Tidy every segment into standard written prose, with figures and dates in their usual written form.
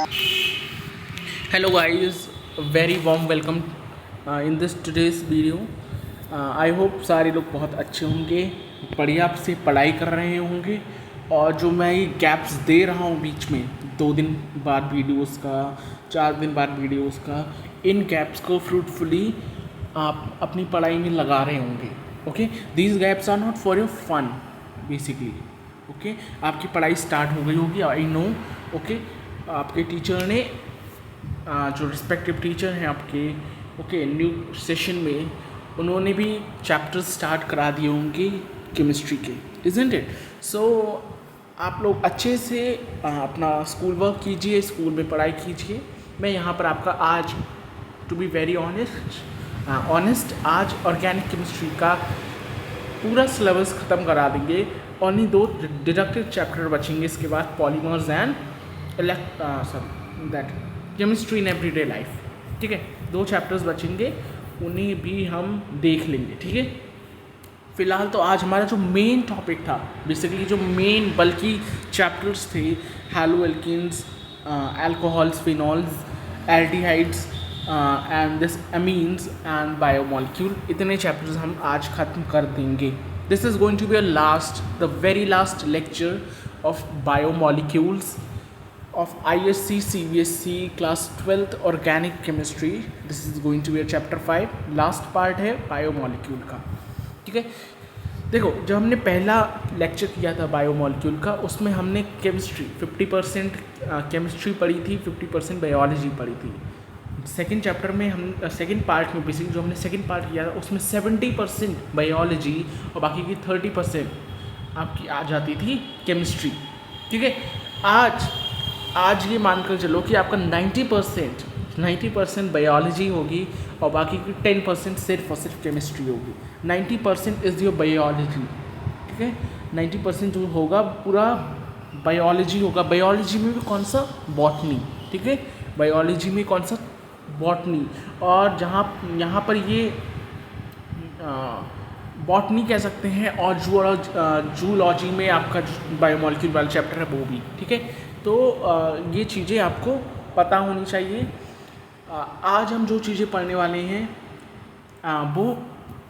Hello guys, very warm welcome in this today's video. I hope सारे लोग बहुत अच्छे होंगे, बढ़िया से पढ़ाई कर रहे होंगे। और जो मैं ये गैप्स दे रहा हूँ बीच में 2 दिन बाद वीडियोस का, 4 दिन बाद वीडियोस का, इन गैप्स को फ्रूटफुली आप अपनी पढ़ाई में लगा रहे होंगे। Okay, these gaps are not for your fun basically. Okay, आपकी पढ़ाई स्टार्ट हो गई होगी, आई नो। ओके, आपके टीचर ने जो रिस्पेक्टिव टीचर हैं आपके, ओके, न्यू सेशन में उन्होंने भी चैप्टर्स स्टार्ट करा दिए होंगे केमिस्ट्री के, इज़न्ट इट? सो आप लोग अच्छे से अपना स्कूल वर्क कीजिए, स्कूल में पढ़ाई कीजिए। मैं यहाँ पर आपका आज, टू बी वेरी ऑनेस्ट, आज ऑर्गेनिक केमिस्ट्री का पूरा सिलेबस ख़त्म करा देंगे। ओनली 2 डिडक्टिव चैप्टर बचेंगे, इसके बाद polymers and that chemistry in everyday life. ठीक है, 2 चैप्टर्स बचेंगे, उन्हें भी हम देख लेंगे। ठीक है, फ़िलहाल तो आज हमारा जो मेन टॉपिक था, बेसिकली जो मेन बल्कि चैप्टर्स थे, haloalkanes, alcohols, phenols, aldehydes and this amines and biomolecule, इतने चैप्टर्स हम आज ख़त्म कर देंगे। This is going to be the very last lecture of biomolecules of ISC CBSE class 12th organic chemistry. This is going to be a chapter 5, last part है biomolecule का। ठीक है, देखो, जब हमने पहला लेक्चर किया था बायोमोलिक्यूल का, उसमें हमने केमिस्ट्री 50% केमिस्ट्री पढ़ी थी, 50% बायोलॉजी पढ़ी थी। सेकेंड चैप्टर में हम सेकेंड पार्ट में बेसिकली जो हमने सेकेंड पार्ट किया था, उसमें 70% बायोलॉजी और बाकी की 30% आपकी आ जाती थी केमिस्ट्री। ठीक है, आज ये मानकर चलो कि आपका 90% बायोलॉजी होगी और बाकी की 10% सिर्फ और सिर्फ केमिस्ट्री होगी। 90% इज़ योर बायोलॉजी। ठीक है, 90% जो होगा पूरा बायोलॉजी होगा। बायोलॉजी में भी कौन सा? बॉटनी। ठीक है, बायोलॉजी में कौन सा? बॉटनी। और यहाँ पर ये बॉटनी कह सकते हैं, और जूलॉजी में आपका बायोमोलिक्यूल वाला चैप्टर है वो भी। ठीक है, तो ये चीज़ें आपको पता होनी चाहिए। आज हम जो चीज़ें पढ़ने वाले हैं वो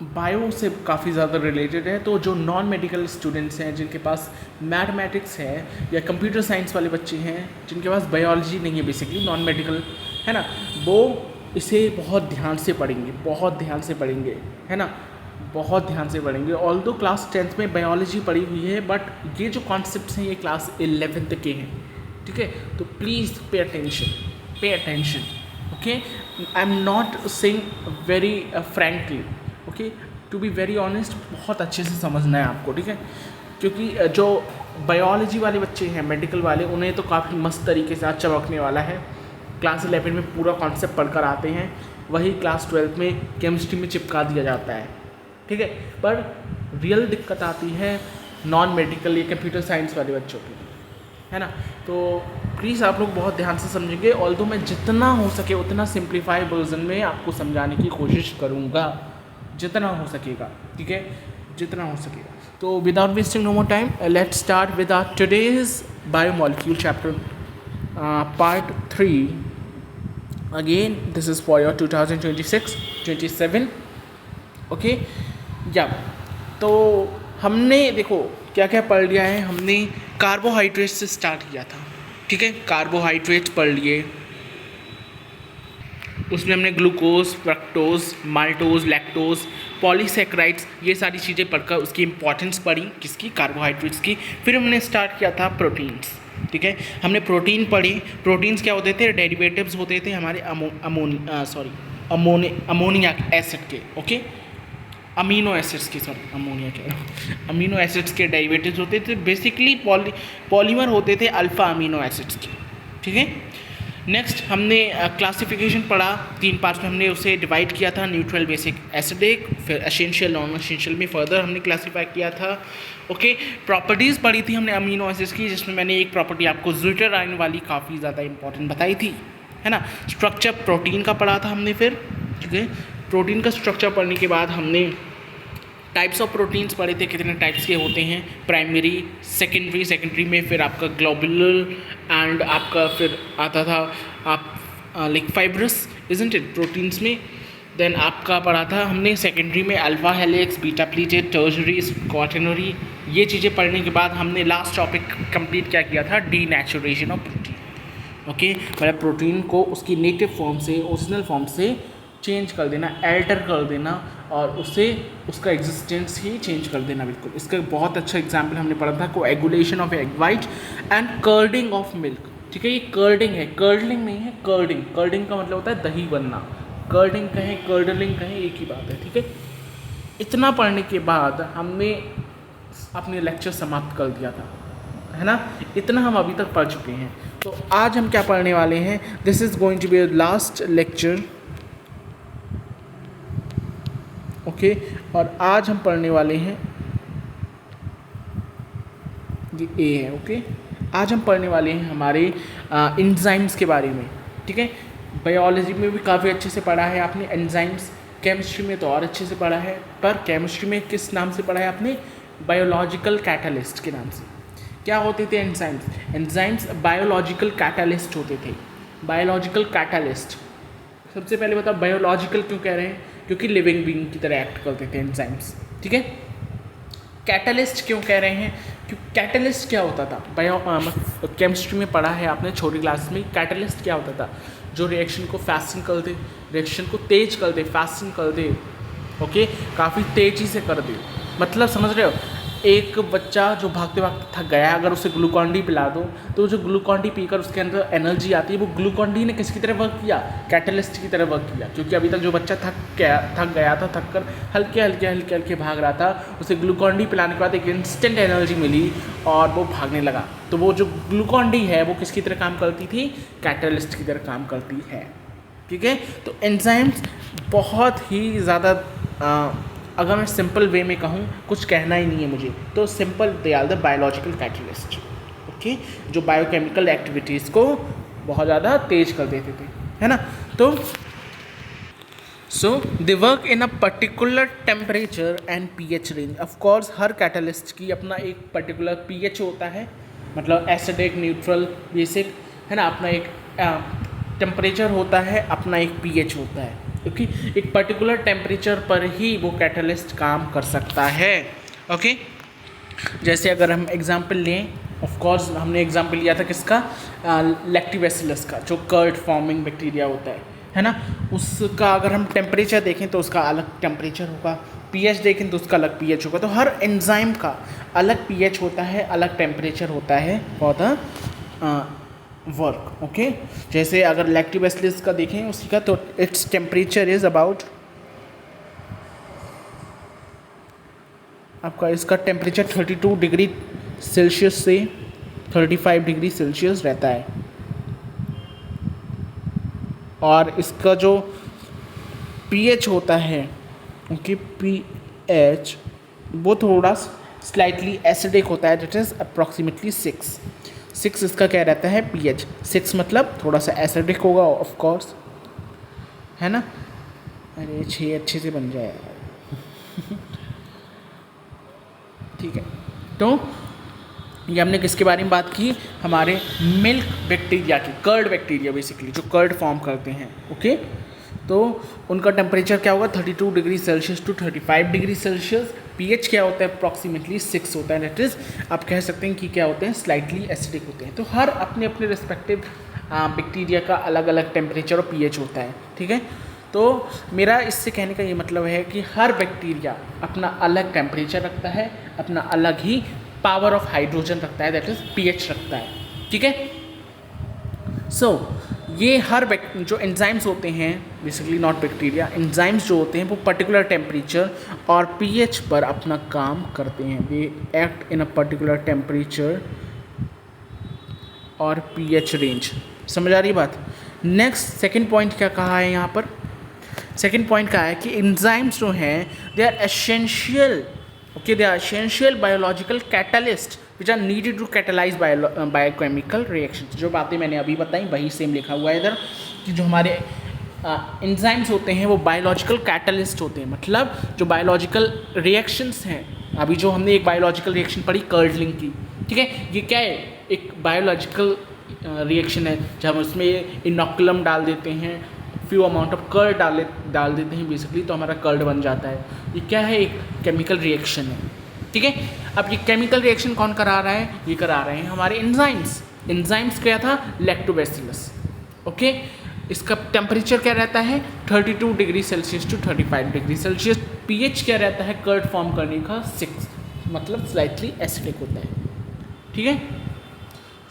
बायो से काफ़ी ज़्यादा रिलेटेड है। तो जो नॉन मेडिकल स्टूडेंट्स हैं, जिनके पास मैथमेटिक्स है या कंप्यूटर साइंस वाले बच्चे हैं, जिनके पास बायोलॉजी नहीं है, बेसिकली नॉन मेडिकल है ना, वो इसे बहुत ध्यान से पढ़ेंगे, है ना, बहुत ध्यान से पढ़ेंगे। ऑल्दो क्लास 10th में बायोलॉजी पढ़ी हुई है, बट ये जो कॉन्सेप्ट्स हैं ये क्लास 11th के हैं। ठीक है, तो please pay attention. Okay, I am not saying very frankly, okay, to be very honest, बहुत अच्छे से समझना है आपको। ठीक है, क्योंकि जो बायोलॉजी वाले बच्चे हैं, मेडिकल वाले, उन्हें तो काफ़ी मस्त तरीके से आज चमकने वाला है। क्लास 11 में पूरा कॉन्सेप्ट पढ़कर आते हैं, वही क्लास 12 में केमिस्ट्री में चिपका दिया जाता है। ठीक है, पर रियल दिक्कत आती है नॉन मेडिकल या कंप्यूटर साइंस वाले बच्चों की, है ना। तो प्लीज़ आप लोग बहुत ध्यान से समझेंगे। ऑल्दो मैं जितना हो सके उतना सिंप्लीफाई वर्जन में आपको समझाने की कोशिश करूँगा, जितना हो सकेगा। ठीक है, जितना हो सकेगा। तो without wasting no more time, let's start with our today's biomolecule chapter part 3। Again this is for your 2026-27। Okay, या तो हमने देखो क्या क्या पढ़ लिया है। हमने कार्बोहाइड्रेट से स्टार्ट किया था। ठीक है, कार्बोहाइड्रेट पढ़ लिए, उसमें हमने glucose, fructose, maltose, lactose, polysaccharides, ये सारी चीज़ें पढ़कर उसकी इंपॉर्टेंस पढ़ी, किसकी? कार्बोहाइड्रेट्स की। फिर हमने स्टार्ट किया था प्रोटीन्स। ठीक है, हमने प्रोटीन पढ़ी। प्रोटीन्स क्या होते थे? डेरिवेटिव्स होते थे हमारे अमोनिया एसिड के। ओके, अमीनो एसिड्स के, अमीनो एसिड्स के डेरिवेटिव्स होते थे, बेसिकली पॉलीमर होते थे अल्फ़ा अमीनो एसिड्स के। ठीक है, नेक्स्ट हमने क्लासिफिकेशन पढ़ा, 3 पार्ट्स में हमने उसे डिवाइड किया था, न्यूट्रल, बेसिक, एसिडिक, फिर एसेंशियल, नॉन एसेंशियल में फर्दर हमने क्लासीफाई किया था। ओके, प्रॉपर्टीज़ पढ़ी थी हमने अमीनो एसिड्स की, जिसमें मैंने एक प्रॉपर्टी आपको ज़्विट्टराइन वाली काफ़ी ज़्यादा इंपॉर्टेंट बताई थी, है ना। स्ट्रक्चर प्रोटीन का पढ़ा था हमने फिर। ठीक है, प्रोटीन का स्ट्रक्चर पढ़ने के बाद हमने टाइप्स ऑफ प्रोटीन्स पढ़े थे, कितने टाइप्स के होते हैं, प्राइमरी, सेकेंडरी में फिर आपका ग्लोबुलर एंड आपका फिर आता था आप like fibrous, isn't it, proteins में। देन आपका पढ़ा था हमने सेकेंडरी में alpha helix, beta pleated, tertiary, quaternary. ये चीज़ें पढ़ने के बाद हमने लास्ट टॉपिक कंप्लीट क्या किया था, डीनेचुरेशन ऑफ प्रोटीन। ओके, मतलब प्रोटीन को उसकी नेटिव फॉर्म से, ओरिजिनल फॉर्म से चेंज कर देना, एल्टर कर देना और उससे उसका एग्जिस्टेंस ही चेंज कर देना। बिल्कुल, इसका बहुत अच्छा एग्जाम्पल हमने पढ़ा था, coagulation of egg white and curdling of milk. ठीक है, ये कर्डिंग है, कर्डलिंग नहीं है, कर्डिंग। कर्डिंग का मतलब होता है दही बनना, कर्डिंग कहें, कर्डलिंग कहें, एक ही बात है। ठीक है, इतना पढ़ने के बाद हमने अपने लेक्चर समाप्त कर दिया था, है ना। इतना हम अभी तक पढ़ चुके हैं। तो आज हम क्या पढ़ने वाले हैं, this is going to be last lecture. Okay, और आज हम पढ़ने वाले हैं, ये ए है। ओके, आज हम पढ़ने वाले हैं हमारे एंजाइम्स के बारे में। ठीक है, बायोलॉजी में भी काफ़ी अच्छे से पढ़ा है आपने एंजाइम्स, केमिस्ट्री में तो और अच्छे से पढ़ा है, पर केमिस्ट्री में किस नाम से पढ़ा है आपने, बायोलॉजिकल कैटालिस्ट के नाम से। क्या होते थे एंजाइम्स, एंजाइम्स बायोलॉजिकल कैटालिस्ट होते थे। बायोलॉजिकल कैटालिस्ट, सबसे पहले बताओ बायोलॉजिकल क्यों कह रहे हैं, क्योंकि लिविंग बीइंग की तरह एक्ट करते थे एंजाइम्स। ठीक है, कैटलिस्ट क्यों कह रहे हैं, क्योंकि कैटलिस्ट क्या होता था, केमिस्ट्री में पढ़ा है आपने छोटी क्लास में। कैटलिस्ट क्या होता था, जो रिएक्शन को फास्टन कर दे, रिएक्शन को तेज कर दे, फास्टन कर दे। ओके, काफ़ी तेज़ी से कर दे, मतलब समझ रहे हो, एक बच्चा जो भागते भागते थक गया, अगर उसे ग्लूकॉन डी पिला दो तो जो ग्लूकॉन डी पीकर उसके अंदर एनर्जी आती है, वो ग्लूकॉन डी ने किसकी तरह वर्क किया, कैटलिस्ट की तरह वर्क किया। क्योंकि अभी तक जो बच्चा थक गया था, थक कर हल्के भाग रहा था, उसे ग्लूकॉन डी पिलाने के बाद एक इंस्टेंट एनर्जी मिली और वो भागने लगा। तो वो जो ग्लूकॉन डी है वो किसकी तरह काम करती थी, कैटलिस्ट की तरह काम करती है। ठीक है, तो एंजाइम्स बहुत ही ज़्यादा अगर मैं सिंपल वे में कहूँ, कुछ कहना ही नहीं है मुझे, तो simple they are the biological catalyst. Okay, जो बायोकेमिकल एक्टिविटीज़ को बहुत ज़्यादा तेज कर देते थे, है ना। तो so they work in a particular temperature and pH range. Of course हर कैटलिस्ट की अपना एक पर्टिकुलर पीएच होता है, मतलब एसिडिक, न्यूट्रल, बेसिक, है ना। अपना एक टेम्परेचर होता है, अपना एक पीएच होता है, क्योंकि एक पर्टिकुलर टेम्परेचर पर ही वो कैटलिस्ट काम कर सकता है। ओके, जैसे अगर हम एग्जांपल लें, ऑफ कोर्स हमने एग्जांपल लिया था किसका, लैक्टोबैसिलस का, जो कर्ड फॉर्मिंग बैक्टीरिया होता है ना। उसका अगर हम टेम्परेचर देखें तो उसका अलग टेम्परेचर होगा, पीएच देखें तो उसका अलग पीएच होगा। तो हर एंजाइम का अलग पीएच होता है, अलग टेम्परेचर होता है फॉर द वर्क। ओके, जैसे अगर लैक्टोबैसिलस का देखें उसी का, तो इट्स टेम्परेचर इज़ अबाउट, आपका इसका टेम्परेचर 32 डिग्री सेल्सियस से 35 डिग्री सेल्सियस रहता है। और इसका जो पीएच होता है, ओके, पीएच वो थोड़ा स्लाइटली एसिडिक होता है, दैट इज़ अप्रॉक्सीमेटली 6 इसका क्या रहता है, पीएच 6, मतलब थोड़ा सा एसिडिक होगा ऑफ कोर्स, है ना। अरे 6 अच्छे से बन जाए ठीक है, तो ये हमने किसके बारे में बात की, हमारे मिल्क बैक्टीरिया की, कर्ड बैक्टीरिया बेसिकली, जो कर्ड फॉर्म करते हैं। ओके, तो उनका टेम्परेचर क्या होगा, 32 degree Celsius to 35 degree Celsius. PH क्या होता है, अप्रॉक्सीमेटली 6 होता है, दैट इज़ आप कह सकते हैं कि क्या होते हैं, स्लाइटली एसिडिक होते हैं। तो हर अपने अपने रिस्पेक्टिव बैक्टीरिया का अलग अलग टेम्परेचर और पीएच होता है। ठीक है, तो मेरा इससे कहने का ये मतलब है कि हर बैक्टीरिया अपना अलग टेम्परेचर रखता है, अपना अलग ही पावर ऑफ हाइड्रोजन रखता है, दैट इज़ पीएच रखता है। ठीक है, सो ये हर जो एंजाइम्स होते हैं, बेसिकली नॉट बैक्टीरिया, एंजाइम्स जो होते हैं वो पर्टिकुलर टेम्परेचर और पीएच पर अपना काम करते हैं। They act in a particular temperature और पीएच रेंज। समझ आ रही बात। नेक्स्ट सेकंड पॉइंट क्या कहा है यहाँ पर, सेकंड पॉइंट कहा है कि एंजाइम्स जो हैं they are essential, okay, they are essential biological catalyst which are needed to catalyse biochemical reactions. जो बातें मैंने अभी बताई वही सेम लिखा हुआ है इधर, कि जो हमारे एंजाइम्स होते हैं वो बायोलॉजिकल कैटलिस्ट होते हैं, मतलब जो बायोलॉजिकल रिएक्शंस हैं, अभी जो हमने एक बायोलॉजिकल रिएक्शन पढ़ी कर्डलिंग की, ठीक है, ये क्या है, एक बायोलॉजिकल रिएक्शन है जब हम उसमें इनोकुलम डाल देते हैं, फ्यू अमाउंट ऑफ कर्ड डाल देते हैं बेसिकली, तो हमारा कर्ड बन जाता है। ये क्या है, एक केमिकल रिएक्शन है, ठीक है। अब ये केमिकल रिएक्शन कौन करा रहा है, ये करा रहे हैं हमारे एंजाइम्स। एंजाइम्स क्या था, लैक्टोबैसिलस, ओके। इसका टेम्परेचर क्या रहता है 32 degree Celsius to 35 degree Celsius. PH क्या रहता है कर्ड फॉर्म करने का 6, मतलब स्लाइटली एसिडिक होता है, ठीक है,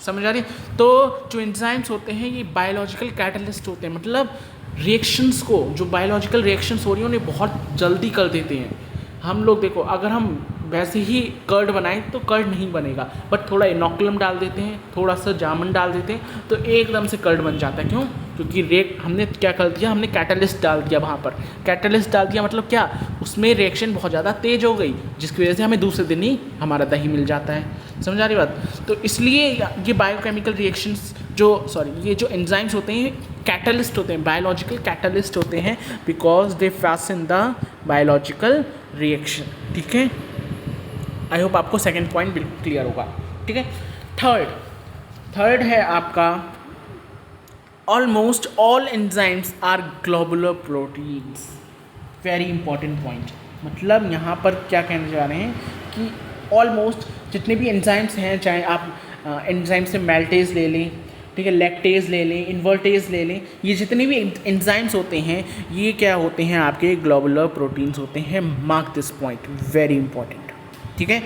समझ आ रही है। तो जो एंजाइम्स होते हैं ये बायोलॉजिकल कैटलिस्ट होते हैं, मतलब रिएक्शंस को, जो बायोलॉजिकल रिएक्शंस हो रही हैं उन्हें बहुत जल्दी कर देते हैं। हम लोग देखो, अगर हम वैसे ही कर्ड बनाएं तो कर्ड नहीं बनेगा, बट थोड़ा इनोकुलम डाल देते हैं, थोड़ा सा जामुन डाल देते हैं तो एकदम से कर्ड बन जाता है। क्यों, क्योंकि हमने क्या कर दिया, हमने कैटलिस्ट डाल दिया वहाँ पर। कैटलिस्ट डाल दिया मतलब क्या, उसमें रिएक्शन बहुत ज़्यादा तेज हो गई, जिसकी वजह से हमें दूसरे दिन ही हमारा दही मिल जाता है। समझ आ रही बात। तो इसलिए ये बायोकेमिकल रिएक्शंस ये जो एंजाइम्स होते हैं कैटलिस्ट होते हैं, बायोलॉजिकल कैटलिस्ट होते हैं, because they fast the biological reaction, ठीक है। आई होप आपको सेकेंड पॉइंट बिल्कुल क्लियर होगा, ठीक है। थर्ड है आपका almost all enzymes are globular proteins. Very important point, मतलब यहाँ पर क्या कहने जा रहे हैं कि ऑलमोस्ट जितने भी एंजाइम्स हैं, चाहे आप एंजाइम से मेल्टेज ले लें, ठीक है, लैक्टेज ले लें, इन्वर्टेज ले लें, ये जितने भी एंजाइम्स होते हैं ये क्या होते हैं, आपके ग्लोबुलर प्रोटीन्स होते हैं। Mark this point, very important, ठीक है।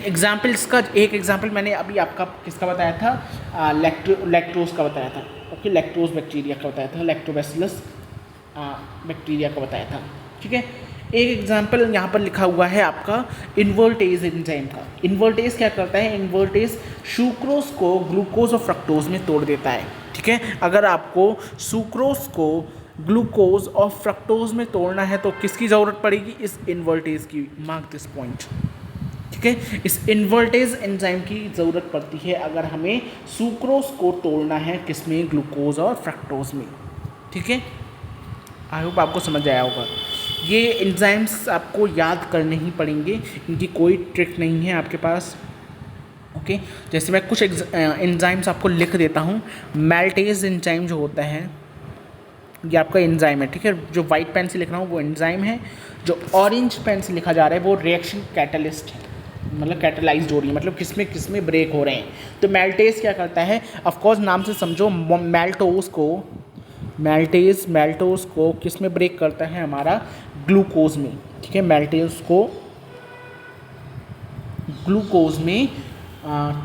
एग्जाम्पल्स का एक एग्जाम्पल मैंने अभी आपका किसका बताया था, लैक्टोज का बताया था, ओके, लैक्टोज बैक्टीरिया का बताया था, लैक्टोबैसिलस बैक्टीरिया का बताया था, ठीक है। एक एग्जाम्पल यहाँ पर लिखा हुआ है आपका इन्वर्टेज एंजाइम का। इन्वर्टेज क्या करता है, इन्वर्टेज सुक्रोज को ग्लूकोज और फ्रक्टोज में तोड़ देता है, ठीक है। अगर आपको सुक्रोज को ग्लूकोज और फ्रक्टोज में तोड़ना है तो किसकी ज़रूरत पड़ेगी, इस इन्वर्टेज की। मार्क दिस पॉइंट, ठीक है, इस इन्वर्टेज एंजाइम की ज़रूरत पड़ती है अगर हमें सुक्रोज को तोड़ना है, किसमें, ग्लूकोज और फ्रक्टोज में, ठीक है। आई होप आपको समझ आया होगा। ये एंजाइम्स आपको याद करने ही पड़ेंगे, इनकी कोई ट्रिक नहीं है आपके पास, ओके। जैसे मैं कुछ एंजाइम्स आपको लिख देता हूँ। मेल्टेज एंजाइम जो होता है ये आपका एंजाइम है, ठीक है। जो वाइट पेन से लिख रहा हूँ वो एंजाइम है, जो ऑरेंज पेन से लिखा जा रहा है वो रिएक्शन कैटलिस्ट है, मतलब कैटलाइज्ड हो रही है, मतलब किसमें ब्रेक हो रहे हैं। तो मेल्टेज क्या करता है, ऑफकोर्स नाम से समझो, मेल्टोज को किस में ब्रेक करता है, हमारा ग्लूकोज में, ठीक है। मेल्टेज को ग्लूकोज में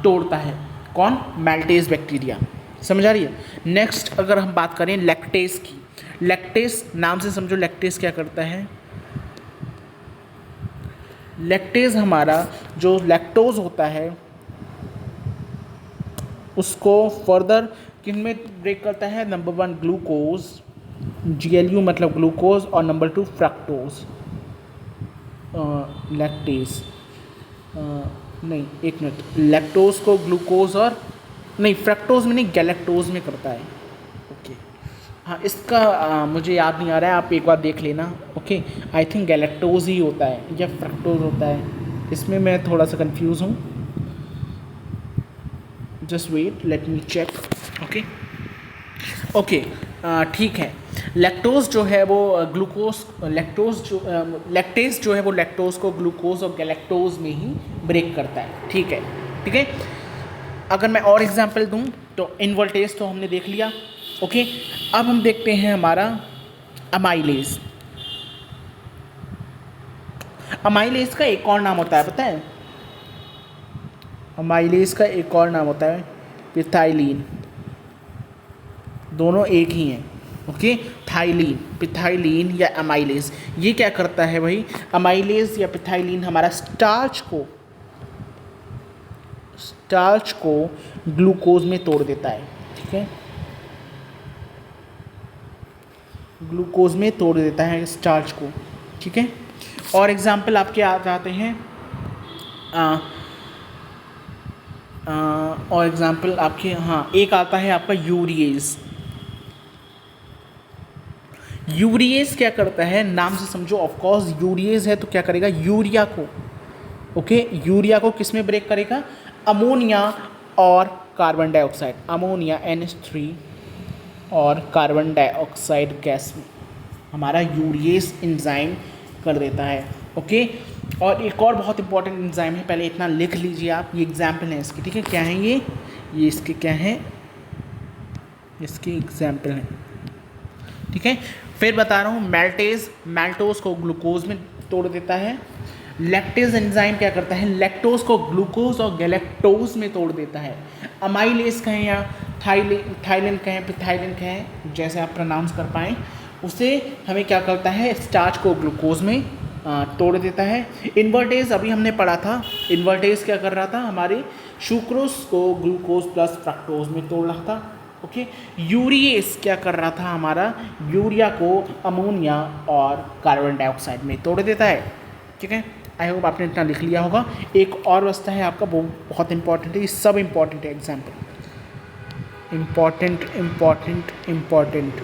तोड़ता है, कौन, मेल्टेज बैक्टीरिया। समझ आ रही है। नेक्स्ट अगर हम बात करें लैक्टेज की, लैक्टेज नाम से समझो, लैक्टेज क्या करता है, लैक्टेज हमारा जो लैक्टोज होता है उसको फर्दर किन में ब्रेक करता है, नंबर 1 ग्लूकोज, GLU मतलब ग्लूकोज, और नंबर 2 फ्रक्टोज। लैक्टेज नहीं, एक मिनट, लैक्टोज को ग्लूकोज और नहीं, फ्रक्टोज में नहीं, गैलेक्टोज में करता है, ओके। हाँ, इसका मुझे याद नहीं आ रहा है, आप एक बार देख लेना, ओके। आई थिंक गैलेक्टोज ही होता है या फ्रक्टोज होता है, इसमें मैं थोड़ा सा कंफ्यूज हूँ, just wait, let me check, okay, ठीक है। लैक्टोज जो है वो लैक्टेज जो है वो लैक्टोज को ग्लूकोज और गैलेक्टोज में ही ब्रेक करता है, ठीक है। अगर मैं और एग्जांपल दूं तो इन्वर्टेज तो हमने देख लिया, ओके। अब हम देखते हैं हमारा अमाइलेज। अमाइलेज का एक और नाम होता है, पता है, अमाइलेज का एक और नाम होता है पिथाइलिन। दोनों एक ही हैं, ओके। पिथाइलिन या अमाइलेज, ये क्या करता है भाई, अमाइलेज या पिथाइलिन हमारा स्टार्च को ग्लूकोज में तोड़ देता है, ठीक है, ग्लूकोज में तोड़ देता है स्टार्च को, ठीक है। और एग्जाम्पल आपके आ जाते हैं, और एग्जाम्पल आपके, हाँ, एक आता है आपका यूरिएज। यूरिएज क्या करता है, नाम से समझो, ऑफ कोर्स यूरिएज है तो क्या करेगा, यूरिया को, ओके, यूरिया को किस में ब्रेक करेगा, अमोनिया और कार्बन डाइऑक्साइड, अमोनिया NH3 और कार्बन डाइऑक्साइड गैस में हमारा यूरिएज एंजाइम कर देता है, ओके। और एक और बहुत इंपॉर्टेंट एंजाइम है, पहले इतना लिख लीजिए आप, ये एग्जाम्पल है इसकी, ठीक है, क्या है ये इसके क्या है, इसकी एग्जाम्पल है, ठीक है। फिर बता रहा हूँ, मैल्टेज, मैल्टोज को ग्लूकोज में तोड़ देता है। लैक्टेज एंजाइम क्या करता है, लैक्टोज को ग्लूकोज और गैलेक्टोज में तोड़ देता है। अमाइलेज कहें या थाइलिन कहें, पिथाइलिन कहें, जैसे आप प्रोनाउंस कर पाएँ, उसे हमें क्या करता है, स्टार्च को ग्लूकोज में तोड़ देता है। इन्वर्टेज अभी हमने पढ़ा था, इन्वर्टेज क्या कर रहा था, हमारे सुक्रोज को ग्लूकोज प्लस फ्रक्टोज में तोड़ रहा था, ओके। यूरिएज क्या कर रहा था, हमारा यूरिया को अमोनिया और कार्बन डाइऑक्साइड में तोड़ देता है, ठीक है। आई होप आपने इतना लिख लिया होगा। एक और बचता है आपका, वो बहुत इंपॉर्टेंट है, ये सब इंपॉर्टेंट है, example important important important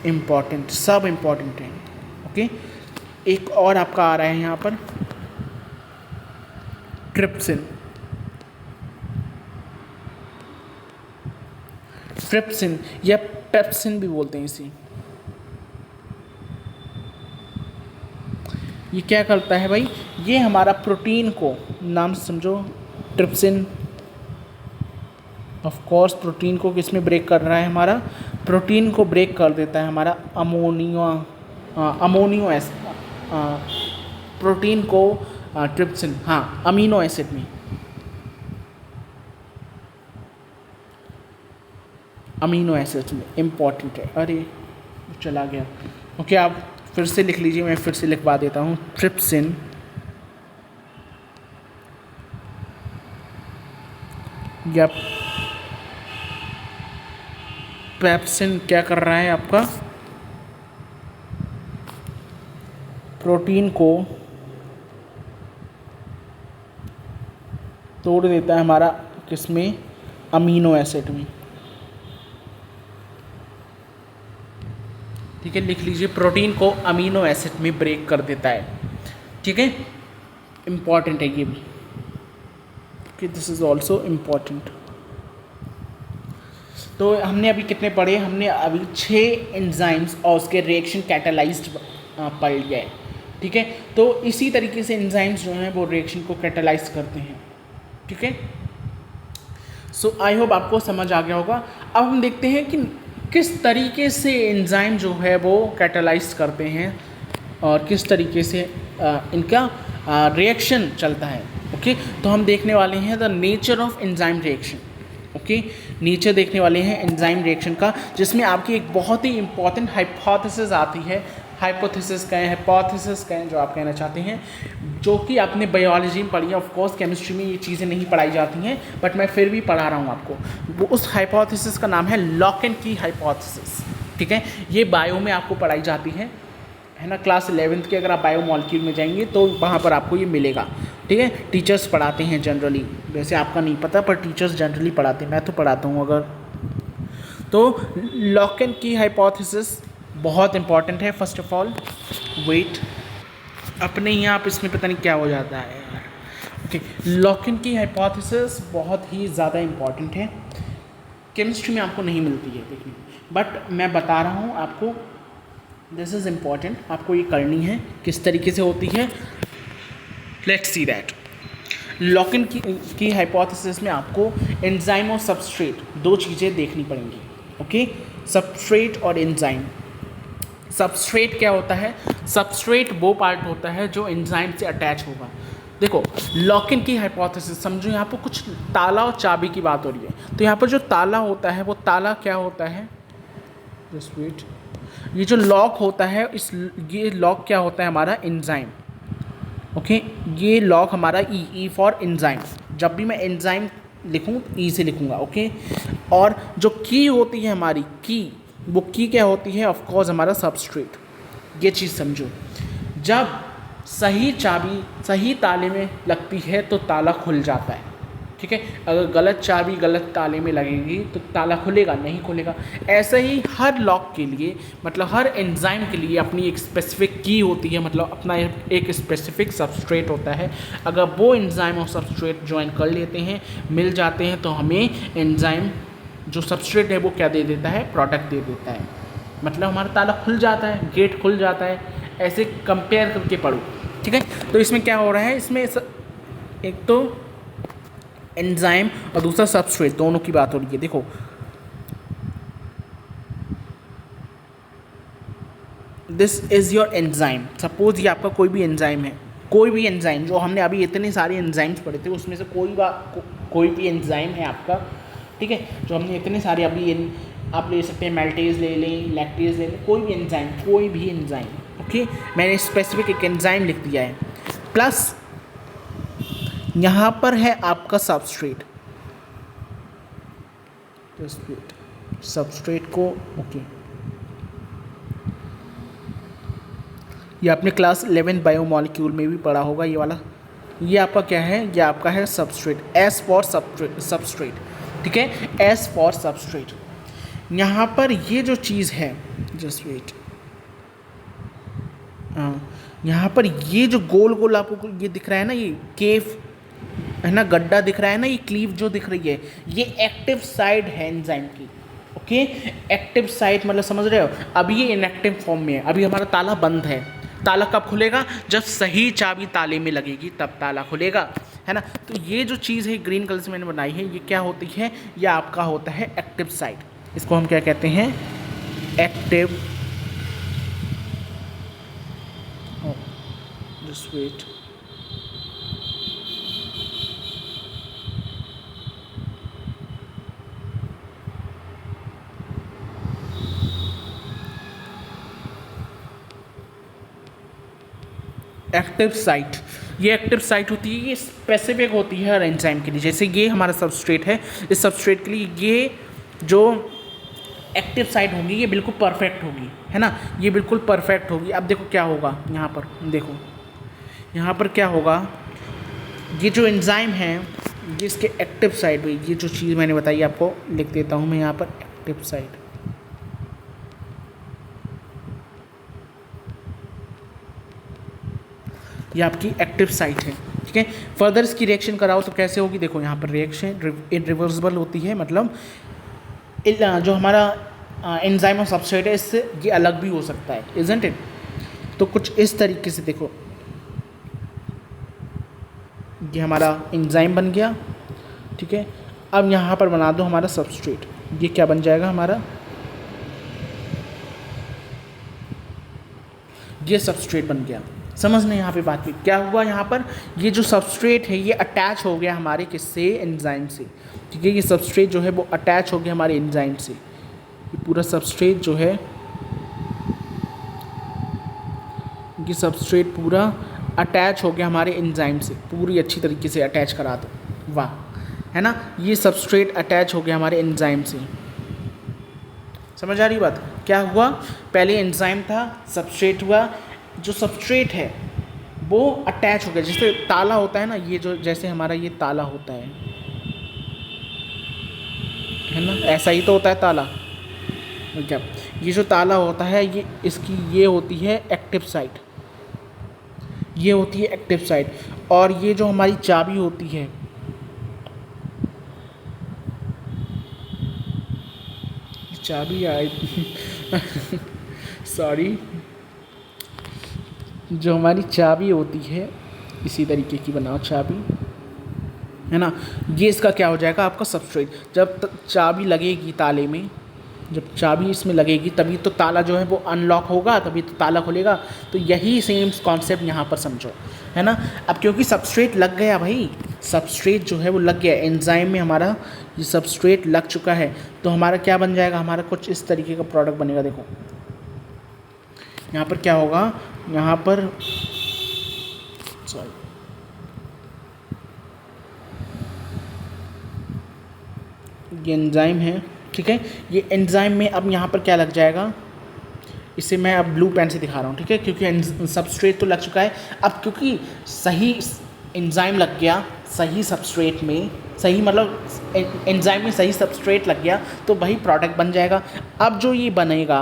important, सब इम्पॉर्टेंट है, ओके। एक और आपका आ रहा है यहाँ पर, ट्रिप्सिन, ट्रिप्सिन या पेप्सिन भी बोलते हैं इसी। ये क्या करता है भाई, ये हमारा प्रोटीन को, नाम समझो, ट्रिप्सिन ऑफ कोर्स प्रोटीन को किस में ब्रेक कर रहा है, हमारा प्रोटीन को ब्रेक कर देता है हमारा अमोनियो एसिड, प्रोटीन को ट्रिप्सिन, हाँ, अमीनो एसिड में, अमीनो एसिड में इम्पॉर्टेंट है। अरे चला गया, ओके, आप फिर से लिख लीजिए, मैं फिर से लिखवा देता हूँ, ट्रिप्सिन या पेप्सिन क्या कर रहा है, आपका प्रोटीन को तोड़ देता है हमारा किसमें, अमीनो एसिड में, ठीक है, लिख लीजिए, प्रोटीन को अमीनो एसिड में ब्रेक कर देता है, ठीक है, इम्पॉर्टेंट है ये भी, कि दिस इज ऑल्सो इम्पॉर्टेंट। तो हमने अभी कितने पढ़े, हमने अभी 6 एंजाइम्स और उसके रिएक्शन कैटालाइज्ड पढ़ लिया है, ठीक है। तो इसी तरीके से एंजाइम्स जो हैं वो रिएक्शन को कैटालाइज करते हैं, ठीक है। सो आई होप आपको समझ आ गया होगा। अब हम देखते हैं कि किस तरीके से एंजाइम जो है वो कैटालाइज करते हैं और किस तरीके से इनका रिएक्शन चलता है, ओके। तो हम देखने वाले हैं the nature of enzyme reaction, okay, nature देखने वाले हैं एंजाइम रिएक्शन का, जिसमें आपकी एक बहुत ही इंपॉर्टेंट हाइपोथेसिस आती है, हाइपोथेसिस कहें, हाइपोथेसिस कहें, जो आप कहना चाहते हैं, जो कि आपने बायोलॉजी में पढ़ी है। ऑफ कोर्स केमिस्ट्री में ये चीज़ें नहीं पढ़ाई जाती हैं, बट मैं फिर भी पढ़ा रहा हूँ आपको। वो उस हाइपोथेसिस का नाम है लॉक एंड की हाइपोथेसिस, ठीक है। ये बायो में आपको पढ़ाई जाती है ना, क्लास 11th के अगर आप बायो मॉलिक्यूल में जाएंगे तो वहाँ पर आपको ये मिलेगा, ठीक है। टीचर्स पढ़ाते हैं जनरली, वैसे आपका नहीं पता, पर टीचर्स जनरली पढ़ाते हैं, मैं तो पढ़ाता हूँ अगर। तो लॉक एंड की हाइपोथेसिस बहुत इंपॉर्टेंट है। फर्स्ट ऑफ ऑल वेट, अपने ही आप इसमें पता नहीं क्या हो जाता है यार, ओके। लॉक एंड की हाइपोथेसिस बहुत ही ज़्यादा इंपॉर्टेंट है, केमिस्ट्री में आपको नहीं मिलती है देखिए, बट मैं बता रहा हूँ आपको, दिस इज़ इम्पॉर्टेंट, आपको ये करनी है। किस तरीके से होती है, let's see that. Lock in की हाइपोथेसिस में आपको एंजाइम और सबस्ट्रेट दो चीज़ें देखनी पड़ेंगी, ओके, सबस्ट्रेट और एंजाइम। सबस्ट्रेट क्या होता है, सबस्ट्रेट वो पार्ट होता है जो एंजाइम से अटैच होगा। देखो, लॉक इन की हाइपोथेसिस समझो, यहाँ पर कुछ ताला और चाबी की बात हो रही है, तो यहाँ पर जो ताला होता है वो ताला क्या होता है, जस्ट वेट, ये जो लॉक होता है, ये लॉक क्या होता है, हमारा एंजाइम, ओके। ये लॉक हमारा ई फॉर एंजाइम, जब भी मैं एंजाइम लिखूँ ई से लिखूँगा, ओके। और जो की होती है हमारी की, वो की क्या होती है, ऑफ कोर्स हमारा सबस्ट्रेट। ये चीज़ समझो, जब सही चाबी सही ताले में लगती है तो ताला खुल जाता है, ठीक है। अगर गलत चाबी गलत ताले में लगेगी तो ताला खुलेगा नहीं खुलेगा। ऐसे ही हर लॉक के लिए, मतलब हर एंजाइम के लिए अपनी एक स्पेसिफिक की होती है, मतलब अपना एक स्पेसिफिक सबस्ट्रेट होता है। अगर वो एंजाइम और सबस्ट्रेट ज्वाइन कर लेते हैं, मिल जाते हैं, तो हमें एंजाइम जो सबस्ट्रेट है वो क्या दे देता है, प्रोडक्ट दे देता है। मतलब हमारा ताला खुल जाता है, गेट खुल जाता है। ऐसे कंपेयर करके पढ़ो, ठीक है। तो इसमें क्या हो रहा है, इसमें एक तो एंजाइम और दूसरा सबस्ट्रेट, दोनों की बात हो रही है। देखो this is your enzyme. Suppose ये आपका कोई भी एंजाइम है, कोई भी एंजाइम जो हमने अभी इतने सारे एंजाइम्स पढ़े थे उसमें से कोई भी एंजाइम है आपका, ठीक है। जो हमने इतने सारे अभी आप ले सकते हैं, मेल्टेज ले लें, लैक्टेज ले लें, कोई भी एंजाइम, ओके। मैंने स्पेसिफिक एक एंजाइम लिख दिया है, प्लस यहाँ पर है आपका सबस्ट्रेट को, ओके। ये आपने क्लास 11 बायोमॉलिक्यूल में भी पढ़ा होगा ये वाला। ये आपका क्या है, ये आपका है सबस्ट्रेट, एस फॉर सबस्ट्रेट, ठीक है, एस फॉर सबस्ट्रेट। यहाँ पर ये जो चीज़ है, जस्ट वेट, यहाँ पर ये जो गोल गोल आपको ये दिख रहा है ना, ये केव है ना, गड्ढा दिख रहा है ना, ये क्लीव जो दिख रही है, ये एक्टिव साइड है एंजाइम की, ओके। एक्टिव साइड मतलब समझ रहे हो, अभी ये इनएक्टिव फॉर्म में है, अभी हमारा ताला बंद है। ताला कब खुलेगा, जब सही चाबी ताले में लगेगी तब ताला खुलेगा, है ना। तो ये जो चीज़ है ग्रीन कलर से मैंने बनाई है, ये क्या होती है, ये आपका होता है एक्टिव साइड। इसको हम क्या कहते हैं, active, just wait, active site. ये एक्टिव साइट होती है, ये स्पेसिफिक होती है हर एंजाइम के लिए। जैसे ये हमारा सबस्ट्रेट है, इस सबस्ट्रेट के लिए ये जो एक्टिव साइट होगी ये बिल्कुल परफेक्ट होगी, है ना, ये बिल्कुल परफेक्ट होगी। अब देखो क्या होगा, यहाँ पर देखो, यहाँ पर क्या होगा, ये जो एंजाइम है ये इसके एक्टिव साइट हुई, ये जो चीज़ मैंने बताई आपको लिख देता हूँ मैं यहाँ पर, एक्टिव साइट। ये आपकी एक्टिव साइट है, ठीक है। फर्दर इसकी रिएक्शन कराओ तो कैसे होगी, देखो यहाँ पर रिएक्शन इरिवर्सिबल होती है, मतलब जो हमारा एंजाइम और सबस्ट्रेट है इससे ये अलग भी हो सकता है, इजंट इट। तो कुछ इस तरीके से देखो, ये हमारा एंजाइम बन गया, ठीक है। अब यहाँ पर बना दो हमारा सबस्ट्रेट, ये क्या बन जाएगा हमारा, ये सबस्ट्रेट बन गया। समझना यहाँ पे बात भी क्या हुआ, यहाँ पर ये जो सबस्ट्रेट है ये अटैच हो गया हमारे किससे, एंजाइम से, ठीक है। ये सबस्ट्रेट जो है वो अटैच हो गया हमारे एंजाइम से, ये पूरा सबस्ट्रेट जो है, ये सबस्ट्रेट पूरा अटैच हो गया हमारे एंजाइम से, पूरी अच्छी तरीके से अटैच करा दो, वाह, है ना। ये सबस्ट्रेट अटैच हो गया हमारे एंजाइम से। समझ आ रही बात, क्या हुआ, पहले एंजाइम था, सबस्ट्रेट हुआ, जो सबस्ट्रेट है वो अटैच हो गया, जैसे ताला होता है ना, ये जो जैसे हमारा ये ताला होता है ना, ऐसा ही तो होता है ताला, क्या, ये जो ताला होता है ये इसकी ये होती है एक्टिव साइट, ये होती है एक्टिव साइट। और ये जो हमारी चाबी होती है, चाबी आई सॉरी, जो हमारी चाबी होती है इसी तरीके की बनाओ चाबी, है ना। ये इसका क्या हो जाएगा आपका सबस्ट्रेट। जब चाबी लगेगी ताले में, जब चाबी इसमें लगेगी तभी तो ताला जो है वो अनलॉक होगा, तभी तो ताला खुलेगा। तो यही सेम कॉन्सेप्ट यहाँ पर समझो, है ना। अब क्योंकि सबस्ट्रेट लग गया भाई, सबस्ट्रेट जो है वो लग गया एंजाइम में, हमारा ये सबस्ट्रेट लग चुका है, तो हमारा क्या बन जाएगा, हमारा कुछ इस तरीके का प्रोडक्ट बनेगा। देखो यहाँ पर क्या होगा, यहाँ पर सॉरी, ये एंजाइम है, ठीक है। ये एंजाइम में अब यहाँ पर क्या लग जाएगा, इसे मैं अब ब्लू पेन से दिखा रहा हूँ, ठीक है, क्योंकि सबस्ट्रेट तो लग चुका है। अब क्योंकि सही एंजाइम लग गया, सही सबस्ट्रेट में, सही मतलब एंजाइम में सही सबस्ट्रेट लग गया तो वही प्रोडक्ट बन जाएगा। अब जो ये बनेगा,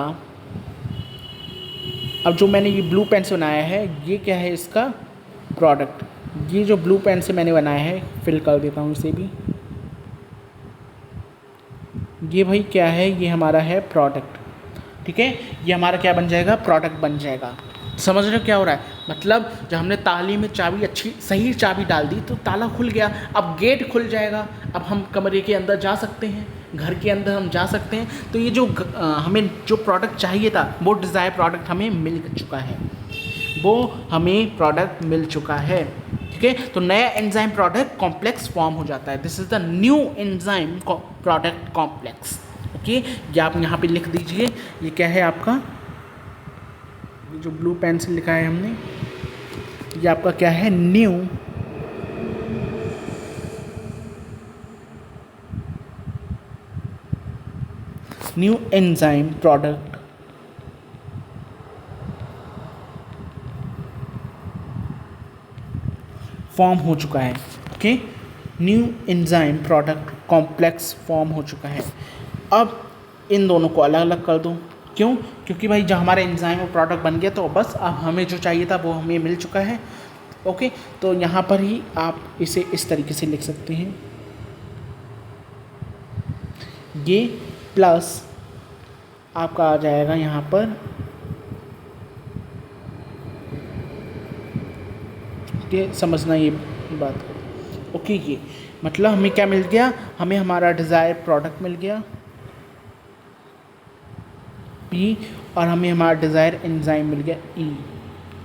अब जो मैंने ये ब्लू पेन से बनाया है, ये क्या है इसका प्रोडक्ट। ये जो ब्लू पेन से मैंने बनाया है, फिल कर देता हूँ इसे भी। ये भाई क्या है, ये हमारा है प्रोडक्ट, ठीक है। ये हमारा क्या बन जाएगा, प्रोडक्ट बन जाएगा। समझ रहे हो क्या हो रहा है? मतलब जब हमने ताले में चाबी, अच्छी सही चाबी डाल दी तो ताला खुल गया, अब गेट खुल जाएगा, अब हम कमरे के अंदर जा सकते हैं, घर के अंदर हम जा सकते हैं। तो ये जो हमें जो प्रोडक्ट चाहिए था, वो डिज़ायर प्रोडक्ट हमें मिल चुका है, वो हमें प्रोडक्ट मिल चुका है, ठीक है। तो नया एंजाइम प्रोडक्ट कॉम्प्लेक्स फॉर्म हो जाता है। This is the new enzyme product complex, okay. ये आप यहाँ पे लिख दीजिए, ये क्या है आपका, ये जो ब्लू पेन से लिखा है हमने, ये आपका क्या है, न्यू एंजाइम प्रोडक्ट फॉर्म हो चुका है, okay. New enzyme product complex form हो चुका है। अब इन दोनों को अलग अलग कर दूँ, क्यों? क्योंकि भाई जब हमारा एंजाइम और प्रोडक्ट बन गया तो बस अब हमें जो चाहिए था वो हमें मिल चुका है, ओके। तो यहाँ पर ही आप इसे इस तरीके से लिख सकते हैं, ये प्लस आपका आ जाएगा यहाँ पर, ये समझना ये बात, ओके। ये मतलब हमें क्या मिल गया, हमें हमारा डिज़ायर प्रोडक्ट मिल गया P, और हमें हमारा डिज़ायर एंजाइम मिल गया E,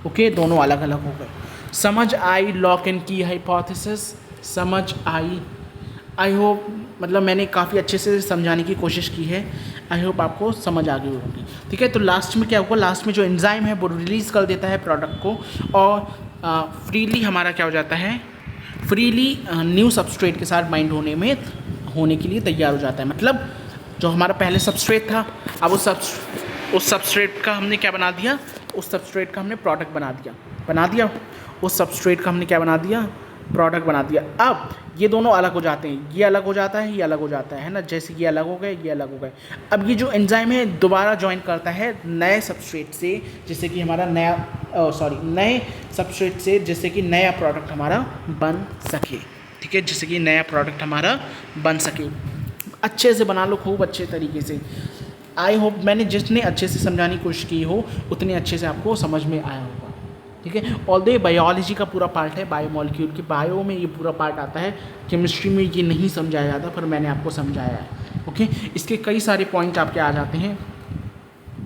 ओके। दोनों अलग अलग हो गए। समझ आई लॉक इन की हाइपोथेसिस? समझ आई होप, मतलब मैंने काफ़ी अच्छे से समझाने की कोशिश की है, आई होप आपको समझ आ गई होगी, ठीक है। तो लास्ट में क्या होगा, लास्ट में जो एंजाइम है वो रिलीज़ कर देता है प्रोडक्ट को, और फ्रीली हमारा क्या हो जाता है, फ्रीली न्यू सबस्ट्रेट के साथ बाइंड होने के लिए तैयार हो जाता है। मतलब जो हमारा पहले सबस्ट्रेट था, अब उस सबस्ट्रेट का हमने क्या बना दिया, उस सबस्ट्रेट का हमने प्रोडक्ट बना दिया, उस सबस्ट्रेट का हमने क्या बना दिया, प्रोडक्ट बना दिया। अब ये दोनों अलग हो जाते हैं, ये अलग हो जाता है, ये अलग हो जाता है ना, जैसे ये अलग हो गए, ये अलग हो गए। अब ये जो एंजाइम है दोबारा ज्वाइन करता है नए सबस्ट्रेट से, जिससे कि हमारा नए सबस्ट्रेट से, जिससे कि नया प्रोडक्ट हमारा बन सके, ठीक है, जिससे कि नया प्रोडक्ट हमारा बन सके। अच्छे से बना लो, खूब अच्छे तरीके से। आई होप मैंने जितने अच्छे से समझाने की कोशिश की हो उतने अच्छे से आपको समझ में आया होगा, ठीक है। ऑल्दो ये बायोलॉजी का पूरा पार्ट है, बायोमॉलिक्यूल के बायो में ये पूरा पार्ट आता है, केमिस्ट्री में ये नहीं समझाया जाता, पर मैंने आपको समझाया है, ओके। इसके कई सारे पॉइंट आपके आ जाते हैं,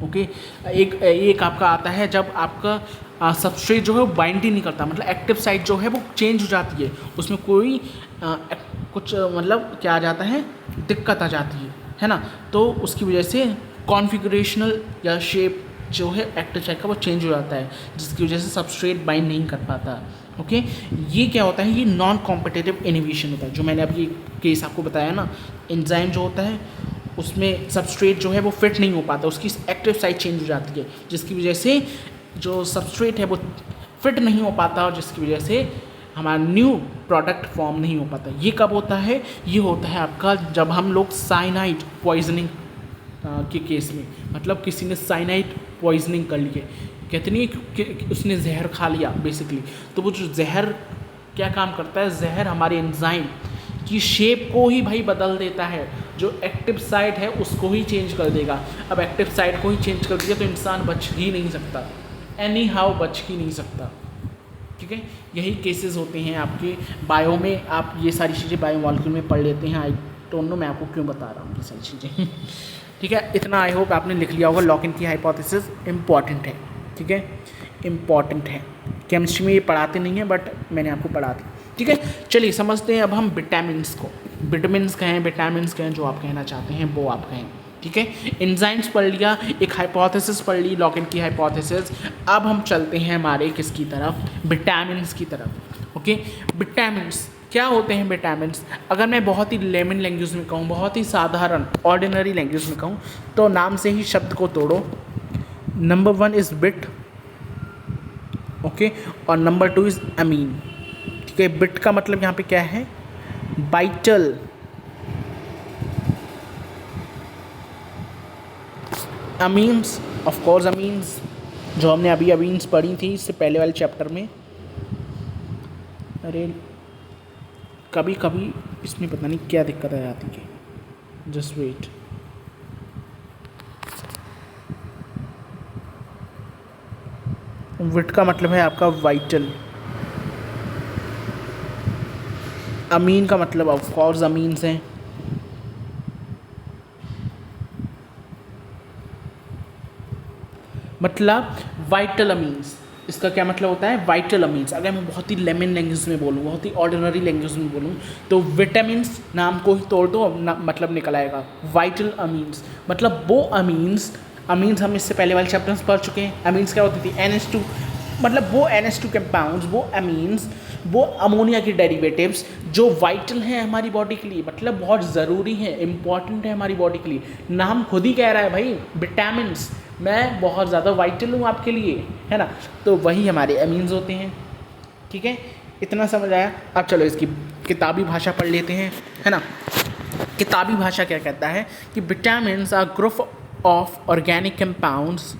ओके। एक आपका आता है जब आपका सबस्ट्रेट जो है वो बाइंड ही नहीं करता, मतलब एक्टिव साइट जो है वो चेंज हो जाती है, उसमें कोई कुछ मतलब क्या आ जाता है, दिक्कत आ जाती है ना। तो उसकी वजह से कॉन्फ़िगरेशनल या शेप जो है एक्टिव साइट का वो चेंज हो जाता है, जिसकी वजह से सबस्ट्रेट बाइंड नहीं कर पाता, ओके। ये क्या होता है, ये नॉन कॉम्पिटिटिव इनहिबिशन होता है, जो मैंने अभी केस आपको बताया ना, एंजाइम जो होता है उसमें सबस्ट्रेट जो है वो फिट नहीं हो पाता, उसकी एक्टिव साइट चेंज हो जाती है, जिसकी वजह से जो सबस्ट्रेट है वो फिट नहीं हो पाता, और जिसकी वजह से हमारा न्यू प्रोडक्ट फॉर्म नहीं हो पाता। ये कब होता है, ये होता है आपका जब हम लोग साइनाइड पॉइजनिंग के केस में, मतलब किसी ने साइनाइड पॉइजनिंग कर लिए, कहते नहीं कि उसने जहर खा लिया बेसिकली, तो वो जो जहर क्या काम करता है, जहर हमारे एंजाइम की शेप को ही भाई बदल देता है, जो एक्टिव साइट है उसको ही चेंज कर देगा। अब एक्टिव साइट को ही चेंज कर दिया तो इंसान बच ही नहीं सकता, एनी हाउ बच ही नहीं सकता, ठीक है। यही केसेस होते हैं आपके बायो में, आप ये सारी चीज़ें बायोमॉलिक्यूल में पढ़ लेते हैं। आई डोंट नो मैं आपको क्यों बता रहा हूँ ये सारी चीज़ें ठीक है। इतना आई होप आपने लिख लिया होगा। लॉक इन की हाइपोथेसिस इम्पॉर्टेंट है, ठीक है, इम्पॉर्टेंट है। केमिस्ट्री में ये पढ़ाते नहीं हैं, बट मैंने आपको पढ़ा दी, ठीक है। चलिए समझते हैं अब हम विटामिन्स को, विटामिन्स कहें, विटामिन्स कहें, जो आप कहना चाहते हैं वो आप कहें, ठीक है। एंजाइम्स पढ़ लिया, एक हाइपोथेसिस पढ़ ली, लॉक इन की हाइपोथेसिस। अब हम चलते हैं हमारे किसकी तरफ, विटामिन्स की तरफ, ओके। विटामिन्स क्या होते हैं, विटामिन्स अगर मैं बहुत ही लेमन लैंग्वेज में कहूँ, बहुत ही साधारण ऑर्डिनरी लैंग्वेज में कहूँ, तो नाम से ही शब्द को तोड़ो। नंबर 1 इज़ बिट, ओके, और नंबर 2 इज़ अमीन, ठीक ठीक है। बिट का मतलब यहाँ पे क्या है, vital. Amines, of course amines, जो हमने अभी अमीन्स पढ़ी थी इससे पहले वाले चैप्टर में। अरे कभी कभी इसमें पता नहीं क्या दिक्कत आ जाती है, जस्ट वेट। विट का मतलब है आपका वाइटल। अमीन का मतलब ऑफ कोर्स अमीन्स हैं। मतलब वाइटल अमीन्स, इसका क्या मतलब होता है, वाइटल अमीन्स। अगर मैं बहुत ही लेमन लैंग्वेज में बोलूँ, बहुत ही ऑर्डिनरी लैंग्वेज में बोलूँ, तो विटामिन्स नाम को ही तोड़ दो, मतलब निकल आएगा वाइटल अमीन्स। मतलब वो अमीन्स, अमीन्स हम इससे पहले वाले चैप्टर्स पढ़ चुके हैं। अमीन्स क्या होती थी, NH2, मतलब वो NH2 कंपाउंड्स, वो अमीन्स, वो अमोनिया की डेरिवेटिव्स जो वाइटल हैं हमारी बॉडी के लिए, मतलब बहुत ज़रूरी है, इंपॉर्टेंट है हमारी बॉडी के लिए। नाम खुद ही कह रहा है भाई, विटामिन्स, मैं बहुत ज़्यादा वाइटल हूँ आपके लिए, है ना। तो वही हमारे अमीन्स होते हैं, ठीक है। इतना समझ आया। अब चलो इसकी किताबी भाषा पढ़ लेते हैं, है ना। किताबी भाषा क्या कहता है कि vitamins are group of organic compounds,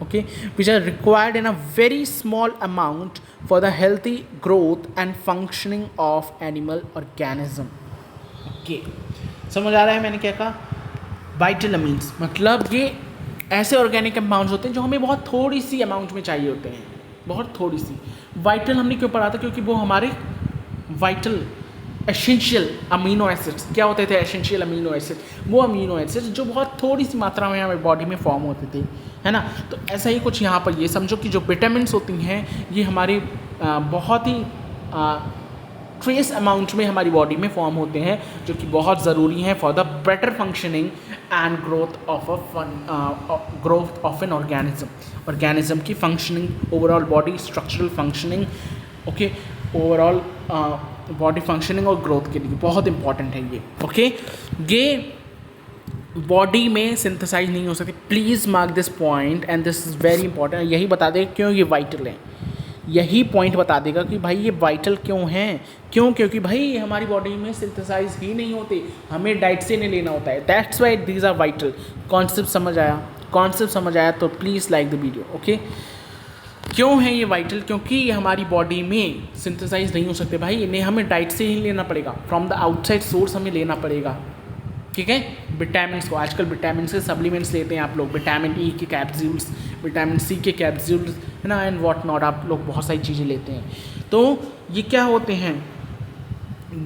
okay, which are required in a very small amount for the healthy growth and functioning of animal organism. Okay, समझ आ रहा है मैंने क्या कहा। वाइटल अमीन्स मतलब ये ऐसे ऑर्गेनिक कंपाउंड्स होते हैं जो हमें बहुत थोड़ी सी अमाउंट में चाहिए होते हैं, बहुत थोड़ी सी। वाइटल हमने क्यों पढ़ा था, क्योंकि वो हमारे वाइटल एसेंशियल अमीनो एसिड्स क्या होते थे, एसेंशियल अमीनो एसिड, वो अमीनो एसिड्स जो बहुत थोड़ी सी मात्रा में हमारे बॉडी में फॉर्म होते थे, है ना। तो ऐसा ही कुछ यहाँ पर ये समझो कि जो विटामिन्स होती हैं ये हमारी बहुत ही ट्रेस अमाउंट में हमारी बॉडी में फॉर्म होते हैं, जो कि बहुत ज़रूरी हैं for the better functioning and growth of an organism की functioning, overall body structural functioning, okay, overall body functioning और ग्रोथ के लिए बहुत इंपॉर्टेंट है ये, ओके। ये बॉडी में सिंथेसाइज नहीं हो सकती, please mark this point and this is very important. यही बता देगा क्यों ये वाइटल है, यही पॉइंट बता देगा कि भाई ये वाइटल क्यों हैं, क्यों, क्योंकि भाई ये हमारी बॉडी में सिंथेसाइज ही नहीं होते, हमें डाइट से नहीं लेना होता है, that's why these are vital. Concept समझ आया, कॉन्सेप्ट समझ आया तो please like the video, okay. क्यों है ये वाइटल, क्योंकि ये हमारी बॉडी में सिंथेसाइज नहीं हो सकते भाई, इन्हें हमें डाइट से ही लेना पड़ेगा, फ्रॉम द आउटसाइड सोर्स हमें लेना पड़ेगा, ठीक है। विटामिन को आजकल विटामिन के सप्लीमेंट्स लेते हैं आप लोग, विटामिन ई के कैप्सूल्स, विटामिन सी के कैप्सूल्स, है ना, एंड व्हाट नॉट, आप लोग बहुत सारी चीज़ें लेते हैं। तो ये क्या होते हैं,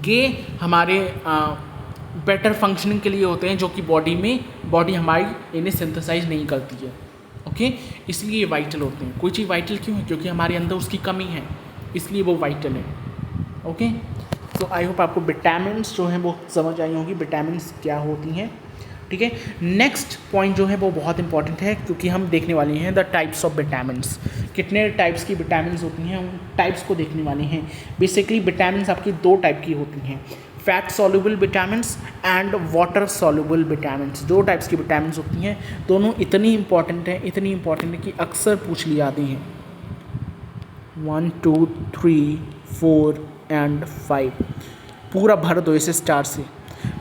ये हमारे बेटर फंक्शनिंग के लिए होते हैं, जो कि बॉडी हमारी इन्हें सिंथेसाइज नहीं करती है, ओके, इसलिए ये वाइटल होते हैं। कोई चीज़ वाइटल क्यों है, क्योंकि हमारे अंदर उसकी कमी है, इसलिए वो वाइटल है, ओके। तो आई होप आपको विटामिन्स जो हैं वो समझ आई होंगी, विटामिन्स क्या होती हैं, ठीक है। नेक्स्ट पॉइंट जो है वो बहुत इंपॉर्टेंट है, क्योंकि हम देखने वाले हैं द टाइप्स ऑफ विटामिन्स, कितने टाइप्स की विटामिन्स होती हैं, उन टाइप्स को देखने वाले हैं। बेसिकली विटामिन्स आपकी दो टाइप की होती हैं, fat soluble vitamins and water soluble vitamins. दो टाइप्स की विटामिन्स होती हैं, दोनों इतनी इंपॉर्टेंट है कि अक्सर पूछ ली जाती हैं। 1 2 3 4 एंड 5 पूरा भर दो इसे स्टार से,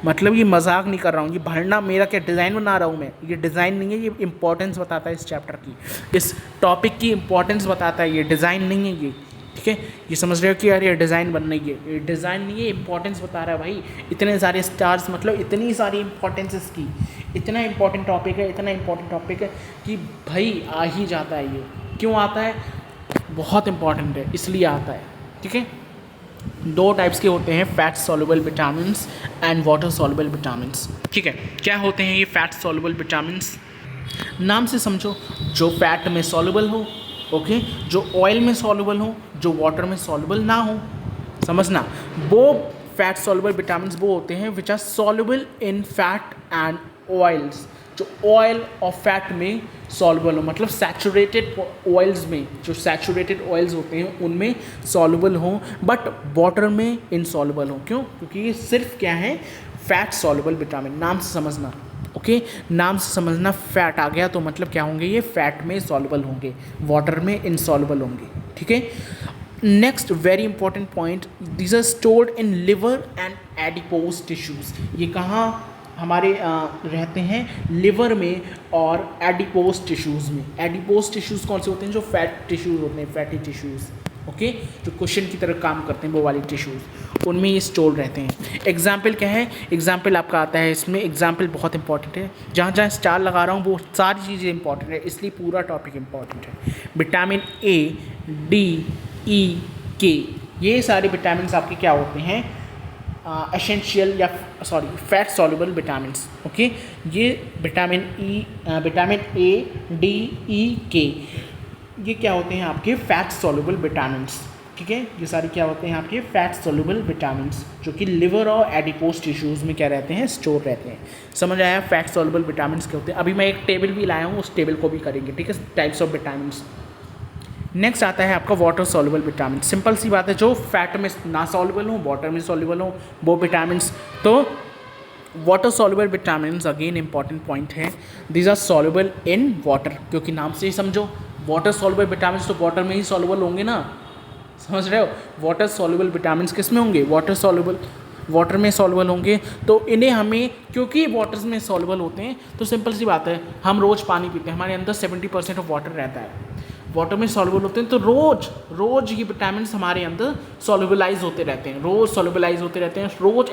मतलब ये मजाक नहीं कर रहा हूँ, ये भरना मेरा क्या डिज़ाइन बना रहा हूँ मैं, ये डिज़ाइन नहीं है, ये इंपॉर्टेंस बताता है इस चैप्टर की, इस टॉपिक की इंपॉर्टेंस बताता है, ये डिज़ाइन नहीं है ये, ठीक है। ये समझ रहे हो कि यार ये डिज़ाइन बन रही है, ये डिज़ाइन नहीं है, इंपॉर्टेंस बता रहा है भाई। इतने सारे स्टार्स मतलब इतनी सारी इंपॉर्टेंस इसकी, इतना इंपॉर्टेंट टॉपिक है, इतना इंपॉर्टेंट टॉपिक है कि भाई आ ही जाता है। ये क्यों आता है, बहुत इंपॉर्टेंट है इसलिए आता है, ठीक है। दो टाइप्स के होते हैं, fat soluble vitamins and water soluble vitamins, ठीक है। क्या होते हैं ये फैट सॉल्युबल विटामिन्स, नाम से समझो, जो फैट में सॉल्युबल हो, ओके, जो ऑयल में सॉल्युबल हो, जो वाटर में सॉल्युबल ना हो, समझना। वो फैट सॉल्युबल विटामिन्स वो होते हैं which are soluble in fat and oils, जो ऑयल और फैट में सॉल्युबल हो, मतलब सैचुरेटेड ऑयल्स में, जो सैचुरेटेड ऑयल्स होते हैं उनमें सॉल्युबल हो, बट वाटर में इनसॉल्युबल हो। क्यों, क्योंकि ये सिर्फ क्या है, फैट सॉल्युबल विटामिन, नाम से समझना, ओके, नाम से समझना। फैट आ गया तो मतलब क्या होंगे, ये फैट में सॉल्युबल होंगे, वाटर में इनसॉल्युबल होंगे, ठीक है। Next very important point, these are stored in liver and adipose tissues. ये कहाँ हमारे रहते हैं? लिवर में और एडिपोज टिश्यूज़ में। एडिपोज टिश्यूज़ कौन से होते हैं? जो फैट टिश्यूज़ होते हैं, फैटी टिश्यूज़, ओके, जो क्वेश्चन की तरह काम करते हैं वो वाली टिश्यूज़, उनमें ये स्टोर रहते हैं। एग्जाम्पल क्या है? एग्जाम्पल आपका आता है इसमें, एग्जाम्पल बहुत इंपॉर्टेंट है, जहाँ जहाँ स्टार लगा रहा हूँ वो सारी चीज़ें इंपॉर्टेंट है, इसलिए पूरा टॉपिक इंपॉर्टेंट है। विटामिन ए, डी, ई, के, ये सारे विटामिन आपके क्या होते हैं? एसेंशियल या sorry fat soluble vitamins, okay. ये विटामिन ए, डी, ई, के, ये क्या होते हैं? आपके फैट सॉल्युबल विटामिन्स, ठीक है। ये सारे क्या होते हैं? आपके फैट सॉल्युबल विटामिन्स, जो कि लिवर और एडिपोज टिश्यूज़ में क्या रहते हैं? स्टोर रहते हैं। समझ आया? फैट सॉल्युबल विटामिन्स क्या होते हैं? अभी मैं एक टेबल भी लाया हूँ, उस टेबल को भी करेंगे, ठीक है, टाइप्स ऑफ विटामिन्स। नेक्स्ट आता है आपका वाटर सॉल्युबल विटामिन। सिंपल सी बात है, जो फैट में ना सॉल्युबल हो, वाटर में सॉल्युबल हो, वो विटामिन्स। तो water soluble vitamins again important point है, these are soluble in water, क्योंकि नाम से ही समझो, वाटर सॉल्युबल विटामिन्स तो वाटर में ही सॉल्युबल होंगे ना, समझ रहे हो? वाटर सॉल्युबल विटामिन्स किस में होंगे? वाटर में सॉल्युबल होंगे। तो इन्हें हमें, क्योंकि वाटर्स में सॉल्युबल होते हैं, तो सिंपल सी बात है, हम रोज़ पानी पीते हैं, हमारे अंदर 70% ऑफ वाटर रहता है, वाटर में सॉल्युबल होते हैं, तो रोज ये विटामिन्स हमारे अंदर सॉल्युबलाइज होते रहते हैं, रोज़ सॉल्युबलाइज होते रहते हैं, रोज़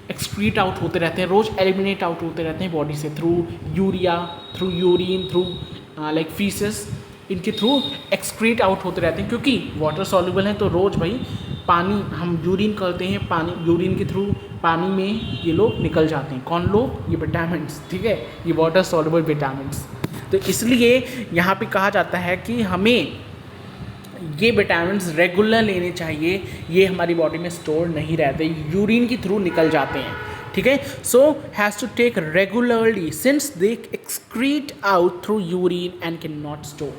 एक्सक्रीट आउट होते रहते हैं, रोज़ एलिमिनेट आउट होते रहते हैं बॉडी से, through urea, through urine, through like faeces, इनके थ्रू एक्सक्रीट आउट होते रहते हैं। क्योंकि वाटर सॉल्युबल है, तो रोज़ भाई पानी हम यूरिन करते हैं, पानी यूरिन के थ्रू पानी में ये लोग निकल जाते हैं। कौन लोग? ये विटामिन्स, ठीक है, ये वाटर सॉल्युबल विटामिन्स। तो इसलिए यहाँ पे कहा जाता है कि हमें ये विटामिन्स रेगुलर लेने चाहिए, ये हमारी बॉडी में स्टोर नहीं रहते, यूरिन के थ्रू निकल जाते हैं, ठीक है। So has to take regularly since they excrete out through urine and can not store,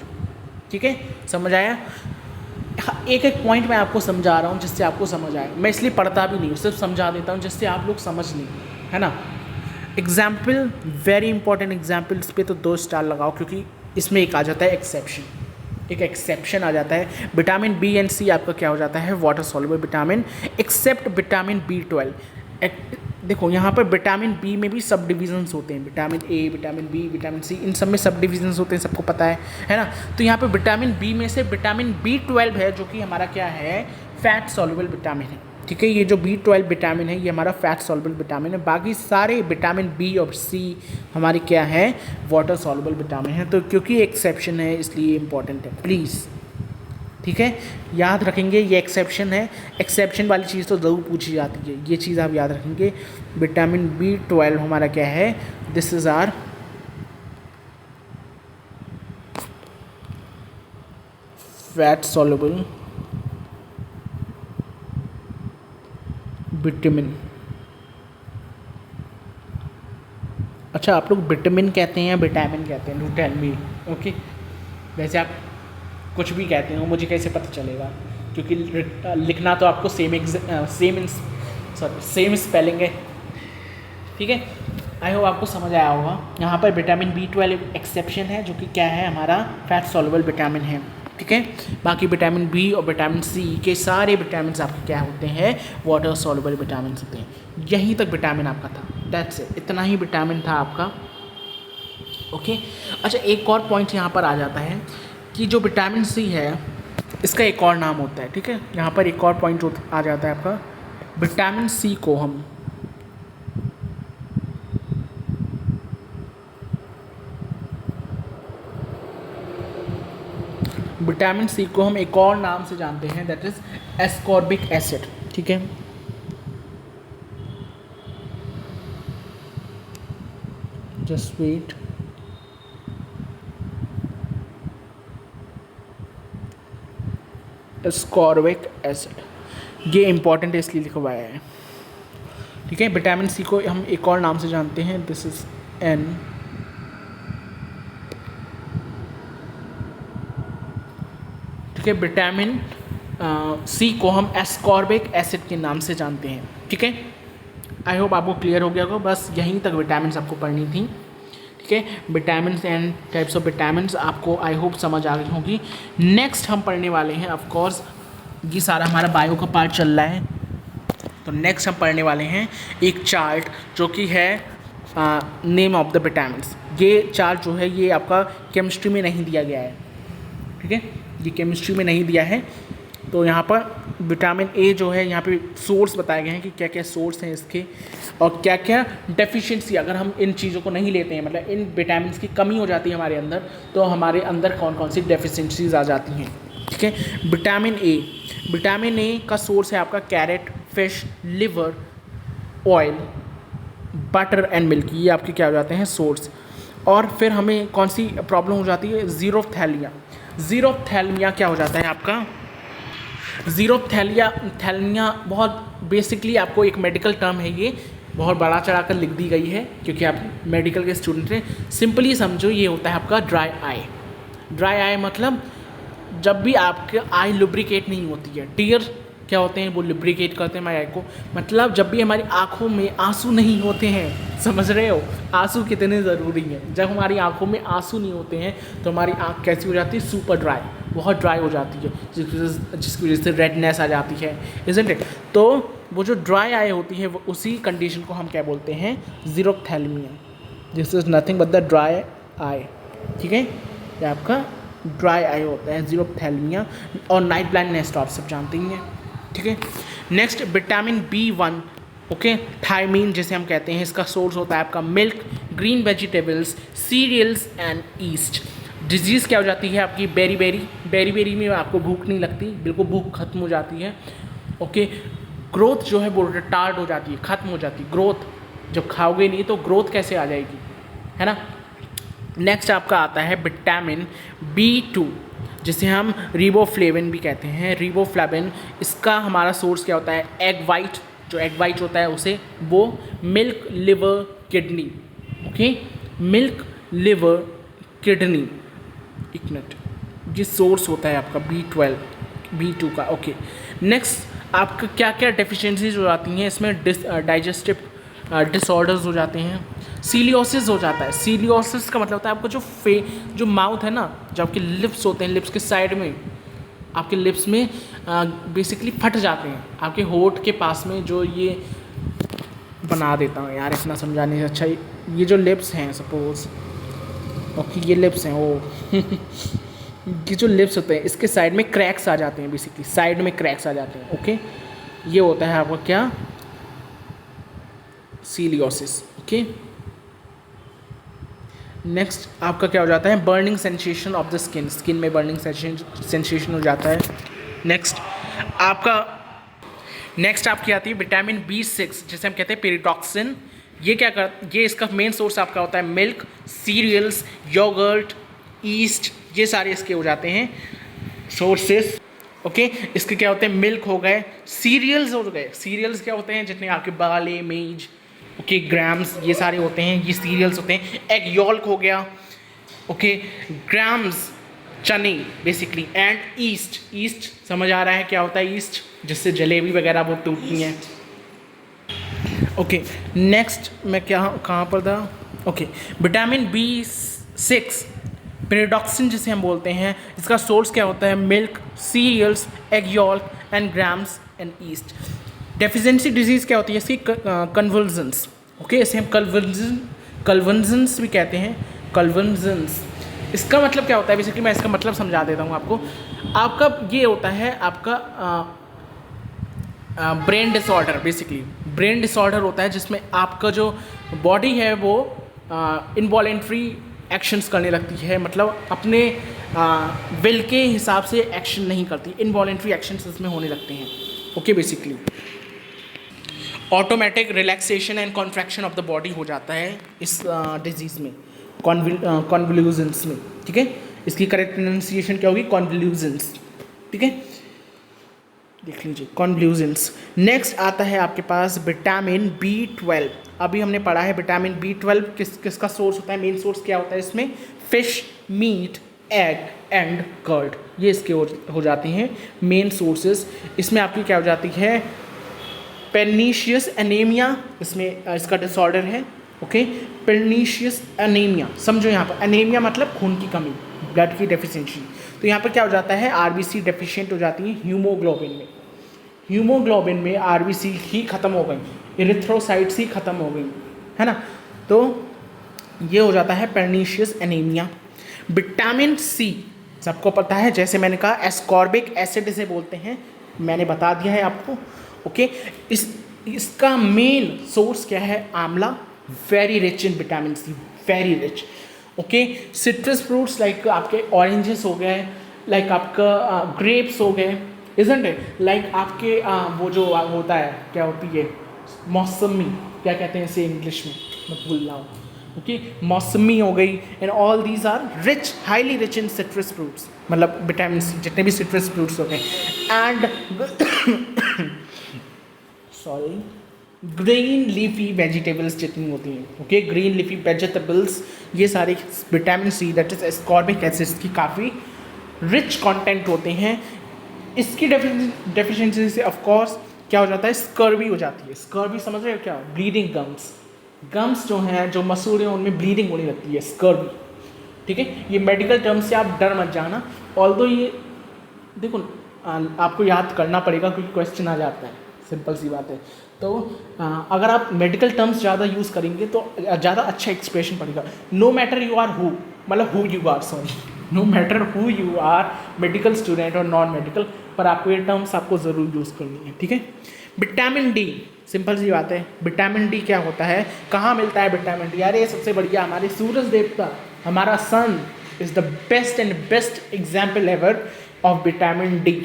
ठीक है, समझ आया? एक एक पॉइंट मैं आपको समझा रहा हूँ जिससे आपको समझ आए, मैं इसलिए पढ़ता भी नहीं हूँ, सिर्फ समझा देता हूँ जिससे आप लोग समझ लें, है ना। एग्जाम्पल, वेरी इंपॉर्टेंट एग्जाम्पल, इस पर तो 2 स्टार लगाओ, क्योंकि इसमें एक आ जाता है एक्सेप्शन, एक एक्सेप्शन आ जाता है। विटामिन बी एंड सी आपका क्या हो जाता है? Water soluble vitamin, except vitamin B12। देखो यहाँ पर विटामिन बी में भी सब डिविजन्स होते हैं, vitamin A, vitamin B, vitamin C, इन सब में सब डिविजन्स होते हैं, सबको पता है ना। तो यहाँ पर विटामिन बी में से विटामिन B12 है, जो कि हमारा क्या है? फैट सॉल्युबल विटामिन है, ठीक है। ये जो B12 विटामिन है, ये हमारा फैट सॉल्युबल विटामिन है। बाकी सारे विटामिन बी और सी हमारे क्या है? वाटर सॉल्युबल विटामिन है। तो क्योंकि एक्सेप्शन है इसलिए इंपॉर्टेंट है, प्लीज़, ठीक है, याद रखेंगे, ये एक्सेप्शन है। एक्सेप्शन वाली चीज़ तो ज़रूर पूछी जाती है, ये चीज़ आप याद रखेंगे। विटामिन B12 हमारा क्या है? This is are fat soluble vitamin. अच्छा, आप लोग विटामिन कहते हैं या विटामिन कहते हैं? Do tell me, okay. वैसे आप कुछ भी कहते हो, मुझे कैसे पता चलेगा? क्योंकि लिखना तो आपको सेम स्पेलिंग है, ठीक है। आई होप आपको समझ आया होगा। यहाँ पर विटामिन B12 एक्सेप्शन है, जो कि क्या है? हमारा फैट सॉल्युबल विटामिन है, ठीक है। बाकी विटामिन बी और विटामिन सी के सारे विटामिन आपके क्या होते हैं? वाटर सॉल्युबल विटामिन होते हैं। यहीं तक विटामिन आपका था, दैट्स इट, इतना ही विटामिन था आपका, ओके। अच्छा, एक और पॉइंट यहाँ पर आ जाता है कि जो विटामिन सी है, इसका एक और नाम होता है, ठीक है। यहाँ पर एक और पॉइंट आ जाता है आपका, विटामिन सी को हम एक और नाम से जानते हैं, दैट इज एस्कॉर्बिक एसिड, ठीक है। जस्ट वेट, एस्कॉर्बिक एसिड, ये इंपॉर्टेंट है इसलिए लिखवाया है, ठीक है। विटामिन सी को हम एक और नाम से जानते हैं, दिस इज N, ठीक है। विटामिन सी को हम एस्कॉर्बिक एसिड के नाम से जानते हैं, ठीक है। आई होप आपको क्लियर हो गया होगा। बस यहीं तक विटामिन आपको पढ़नी थी, ठीक है। Vitamin and types of vitamin आपको आई होप समझ आ गई होगी। नेक्स्ट हम पढ़ने वाले हैं, ऑफ कोर्स ये सारा हमारा बायो का पार्ट चल रहा है, तो नेक्स्ट हम पढ़ने वाले हैं एक चार्ट जो कि है नेम ऑफ द विटामिन्स। ये चार्ट जो है ये आपका केमिस्ट्री में नहीं दिया गया है, ठीक है, ये केमिस्ट्री में नहीं दिया है। तो यहाँ पर विटामिन ए जो है यहाँ पे सोर्स बताए गए हैं कि क्या क्या सोर्स हैं इसके और क्या क्या डेफिशिएंसी, अगर हम इन चीज़ों को नहीं लेते हैं, मतलब इन विटामिन की कमी हो जाती है हमारे अंदर, तो हमारे अंदर कौन कौन सी डेफिशिएंसीज आ जाती हैं, ठीक है। विटामिन ए का सोर्स है आपका carrot, fish, liver, oil, butter and milk, ये आपके क्या हो जाते हैं सोर्स। और फिर हमें कौन सी प्रॉब्लम हो जाती है, ज़ीरोफ्थैल्मिया क्या हो जाता है आपका, ज़ीरोफ्थैल्मिया बहुत बेसिकली आपको एक मेडिकल टर्म है, ये बहुत बड़ा चढ़ा कर लिख दी गई है क्योंकि आप मेडिकल के स्टूडेंट हैं। सिंपली समझो ये होता है आपका ड्राई आई मतलब जब भी आपके आई लुब्रिकेट नहीं होती है, टीयर क्या होते हैं वो लुब्रिकेट करते हैं हमारी आई को, मतलब जब भी हमारी आँखों में आंसू नहीं होते हैं, समझ रहे हो आंसू कितने ज़रूरी हैं। जब हमारी आँखों में आंसू नहीं होते हैं तो हमारी आँख कैसी हो जाती है, सुपर ड्राई, बहुत ड्राई हो जाती है, जिसकी वजह से रेडनेस आ जाती है, इज़न्ट इट। तो वो जो ड्राई आई होती है वो उसी कंडीशन को हम क्या बोलते हैं, xerophthalmia. This is nothing but the dry eye, ठीक है, ये आपका ड्राई आई होता है ज़ीरोफ्थैल्मिया। और नाइट ब्लाइंडनेस तो आप सब जानते ही हैं, ठीक है। Next vitamin B1, okay, thymine जिसे हम कहते हैं, इसका सोर्स होता है आपका milk, green vegetables, cereals and yeast. Disease क्या हो जाती है आपकी, बेरी में आपको भूख नहीं लगती, बिल्कुल भूख खत्म हो जाती है, ओके। ग्रोथ जो है वो रिटार्ड हो जाती है, ख़त्म हो जाती है ग्रोथ, जब खाओगे नहीं तो ग्रोथ कैसे आ जाएगी, है ना। नेक्स्ट आपका आता है विटामिन B2 जिसे हम रिबोफ्लेविन भी कहते हैं, रिबोफ्लेविन। इसका हमारा सोर्स क्या होता है, एग वाइट, जो एग वाइट होता है उसे वो milk, liver, kidney, okay, milk, liver, kidney, एक मिनट, ये सोर्स होता है आपका B2 का, ओके। नेक्स्ट आपका क्या क्या डेफिशिएंसीज हो जाती हैं इसमें, डाइजेस्टिव डिसऑर्डर्स हो जाते हैं, सीलियोसिस हो जाता है। सीलियोसिस का मतलब होता है आपको जो माउथ है ना, जो आपके लिप्स होते हैं, लिप्स के साइड में, आपके लिप्स में बेसिकली फट जाते हैं, आपके होठ के पास में, जो ये बना देता हूँ यार इतना समझाने से अच्छा, ये जो लिप्स हैं सपोज, ओके, ये लिप्स हैं वो ये जो लिप्स होते हैं इसके साइड में क्रैक्स आ जाते हैं, बेसिकली साइड में क्रैक्स आ जाते हैं, ओके, ये होता है आपका क्या, सीलियोसिस, ओके। नेक्स्ट आपका क्या हो जाता है, burning sensation of the skin में बर्निंग सेंसेशन हो जाता है। नेक्स्ट आपकी आती है विटामिन B6 जिसे हम कहते हैं पेरिटॉक्सिन। ये इसका मेन सोर्स आपका होता है मिल्क, सीरियल्स, योगर्ट, ईस्ट, ये सारे इसके हो जाते हैं सोर्सेस, ओके। इसके क्या होते हैं, मिल्क हो गए, सीरियल्स हो गए, सीरियल्स क्या होते हैं, जितने आपके बाले, मेज, ओके, ग्राम्स, ये सारे होते हैं, ये सीरियल्स होते हैं। एग योल्क हो गया, ओके, ग्राम्स, चने बेसिकली, एंड ईस्ट समझ आ रहा है क्या होता है ईस्ट, जिससे जलेबी वगैरह वो टूटती हैं, ओके। नेक्स्ट मैं कहाँ पर था, ओके, विटामिन B6 पेरिडॉक्सिन जिसे हम बोलते हैं, इसका सोर्स क्या होता है, milk, cereals, egg yolk and grams and yeast. Deficiency disease क्या होती है इसकी, कन्वल्जन्स, ओके, इसे हम कन्वल्जन्स भी कहते हैं, कन्वल्जन्स। इसका मतलब क्या होता है, बेसिकली मैं इसका मतलब समझा देता हूँ आपको। आपका ये होता है आपका brain disorder, basically brain disorder होता है जिसमें आपका जो बॉडी है वो इनवॉलेंट्री एक्शंस करने लगती है, मतलब अपने विल के हिसाब से एक्शन नहीं करती, इनवॉलेंट्री एक्शंस इसमें होने लगते हैं, okay. Basically automatic relaxation and contraction of the body हो जाता है इस डिजीज़ में, कॉन्वल्यूजन्स में, ठीक है। इसकी करेक्ट प्रोनाउंसिएशन क्या होगी, कॉन्वल्यूजन्स, ठीक है, देख लीजिए, कॉन्वल्यूजन्स। नेक्स्ट आता है आपके पास विटामिन B12। अभी हमने पढ़ा है विटामिन B12 किसका सोर्स होता है, मेन सोर्स क्या होता है इसमें, fish, meat, egg and curd, ये इसके हो जाते हैं मेन सोर्सेज। इसमें आपकी क्या हो जाती है, पेर्नीशियस एनीमिया, इसमें इसका डिसऑर्डर है, ओके। पर्नीशियस एनीमिया, समझो यहाँ पर एनीमिया मतलब खून की कमी, ब्लड की डेफिशिएंसी। तो यहाँ पर क्या हो जाता है, आरबीसी डेफिशिएंट हो जाती है हीमोग्लोबिन में। हीमोग्लोबिन में आरबीसी ही ख़त्म हो गई, इरिथ्रोसाइट्स ही ख़त्म हो गई, है ना। तो ये हो जाता है पर्नीशियस एनीमिया। विटामिन सी सबको पता है, जैसे मैंने कहा एस्कॉर्बिक एसिड इसे बोलते हैं, मैंने बता दिया है आपको, ओके। इसका मेन सोर्स क्या है, amla, very rich in vitamin C, very rich, okay. Citrus fruits like आपके ऑरेंजेस हो गए, लाइक आपका ग्रेप्स हो गए, इजंट इट, लाइक आपके वो जो होता है, क्या होती है, मौसमी, क्या कहते हैं इसे इंग्लिश में, मैं भूल रहा हूँ, ओके। मौसमी हो गई, and all these are rich, highly rich in citrus fruits, मतलब विटामिन सी, जितने भी सिट्रस फ्रूट्स हो गए। And sorry, green leafy vegetables जितनी होती हैं, ओके, ग्रीन लीफी वेजिटेबल्स, ये सारे vitamin C that is ascorbic acid की काफ़ी रिच कंटेंट होते हैं। इसकी डेफिशिएंसी से ऑफ कोर्स क्या हो जाता है, स्कर्वी हो जाती है। स्कर्वी समझ रहे हो क्या, ब्लीडिंग गम्स, गम्स जो हैं, जो मसूड़ हैं, उनमें ब्लीडिंग होने लगती है, स्कर्वी, ठीक है। ये मेडिकल टर्म से आप डर मत जाना, ऑल्दो ये देखो आपको याद करना पड़ेगा क्योंकि क्वेश्चन आ जाता है, सिंपल सी बात है। तो अगर आप मेडिकल टर्म्स ज़्यादा यूज़ करेंगे तो ज़्यादा अच्छा एक्सप्रेशन पड़ेगा। No matter you are who, मतलब who you are, sorry, no matter who you are, medical student और नॉन मेडिकल, पर आपको ये टर्म्स आपको ज़रूर यूज़ करनी है, ठीक है। विटामिन डी, सिंपल सी बात है, विटामिन डी क्या होता है, कहाँ मिलता है विटामिन डी, यार ये सबसे बढ़िया हमारे सूरज देवता, हमारा sun is the best and best example ever of vitamin D.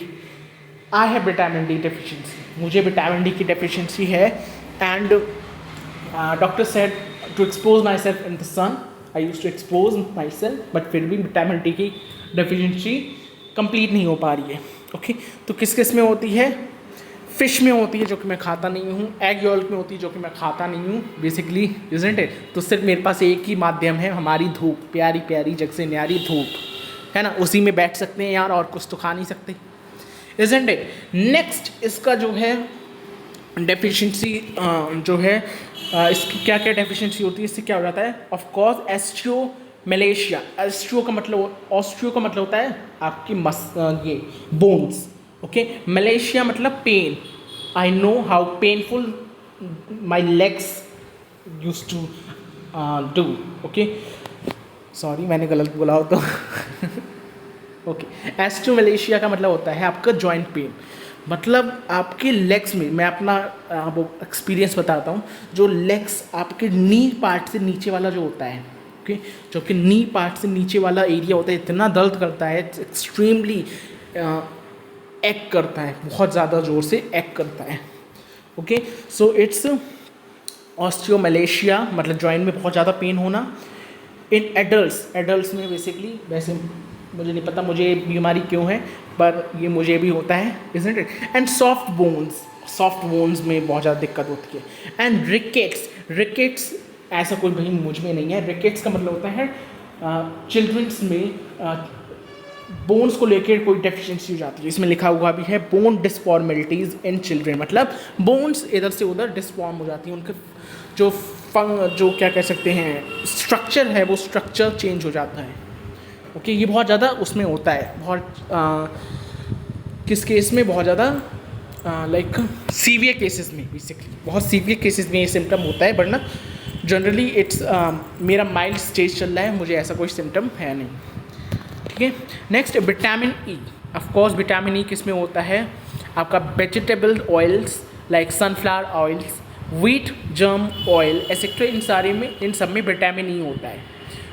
I have vitamin D deficiency, मुझे विटामिन डी की डेफिशिएंसी है, and doctor said to expose myself in the sun, I use to expose myself, but फिर भी vitamin D की deficiency complete नहीं हो पा रही है, ओके। तो किस किस में होती है, फिश में होती है जो कि मैं खाता नहीं हूँ, एग योल्क में होती है जो कि मैं खाता नहीं हूँ, बेसिकली इजंट इट। तो सिर्फ मेरे पास एक ही माध्यम है, हमारी धूप, प्यारी प्यारी जग से न्यारी धूप, है ना, उसी में बैठ सकते हैं यार, और कुछ तो खा नहीं सकते, इजंट इट। नेक्स्ट इसका जो है डेफिशिएंसी जो है इसकी क्या क्या डेफिशिएंसी होती है, इससे क्या हो जाता है, ऑफ कोर्स एस्ट्रोमलेशिया, एस्ट्रो का मतलब, ऑस्ट्रियो का मतलब होता है आपकी ये बोन्स, ओके। मलेशिया मतलब pain, I know how painful my legs use to do, okay, sorry मैंने गलत बोला हो तो ओके। एस्ट्रोमलेशिया का मतलब होता है आपका जॉइंट पेन, मतलब आपके लेग्स में, मैं अपना वो एक्सपीरियंस बताता हूँ, जो लेग्स आपके नी पार्ट से नीचे वाला जो होता है, ओके, जो कि नी पार्ट से नीचे वाला एरिया होता है, इतना दर्द करता है, एक्सट्रीमली एक्ट करता है, बहुत ज़्यादा ज़ोर से एक्ट करता है, ओके। सो इट्स ऑस्टियोमलेशिया, मतलब जॉइंट में बहुत ज़्यादा पेन होना। इन एडल्ट्स में बेसिकली, वैसे मुझे नहीं पता मुझे बीमारी क्यों है, पर ये मुझे भी होता है, isn't it. And soft bones में बहुत ज़्यादा दिक्कत होती है। एंड रिकेट्स ऐसा कोई भाई मुझ में नहीं है, रिकेट्स का मतलब होता है चिल्ड्रंस में बोन्स को लेकर कोई डेफिशिएंसी हो जाती है, इसमें लिखा हुआ भी है बोन डिस्फॉर्मिलिटीज़ इन चिल्ड्रन, मतलब बोन्स इधर से उधर डिस्फॉर्म हो जाती हैं, उनके जो क्या कह सकते हैं स्ट्रक्चर है, वो स्ट्रक्चर चेंज हो जाता है, ओके। ये बहुत ज़्यादा उसमें होता है, बहुत किस केस में, बहुत ज़्यादा लाइक सीवियर केसेस में, बेसिकली बहुत सीवियर केसेस में ये सिम्टम होता है, वरना जनरली इट्स मेरा माइल्ड स्टेज चल रहा है, मुझे ऐसा कोई सिम्टम है नहीं, ठीक है। Next vitamin E, of course vitamin E किस में होता है, आपका vegetable oils like sunflower oils, wheat germ oil etcetera, इन सब में विटामिन ई होता है,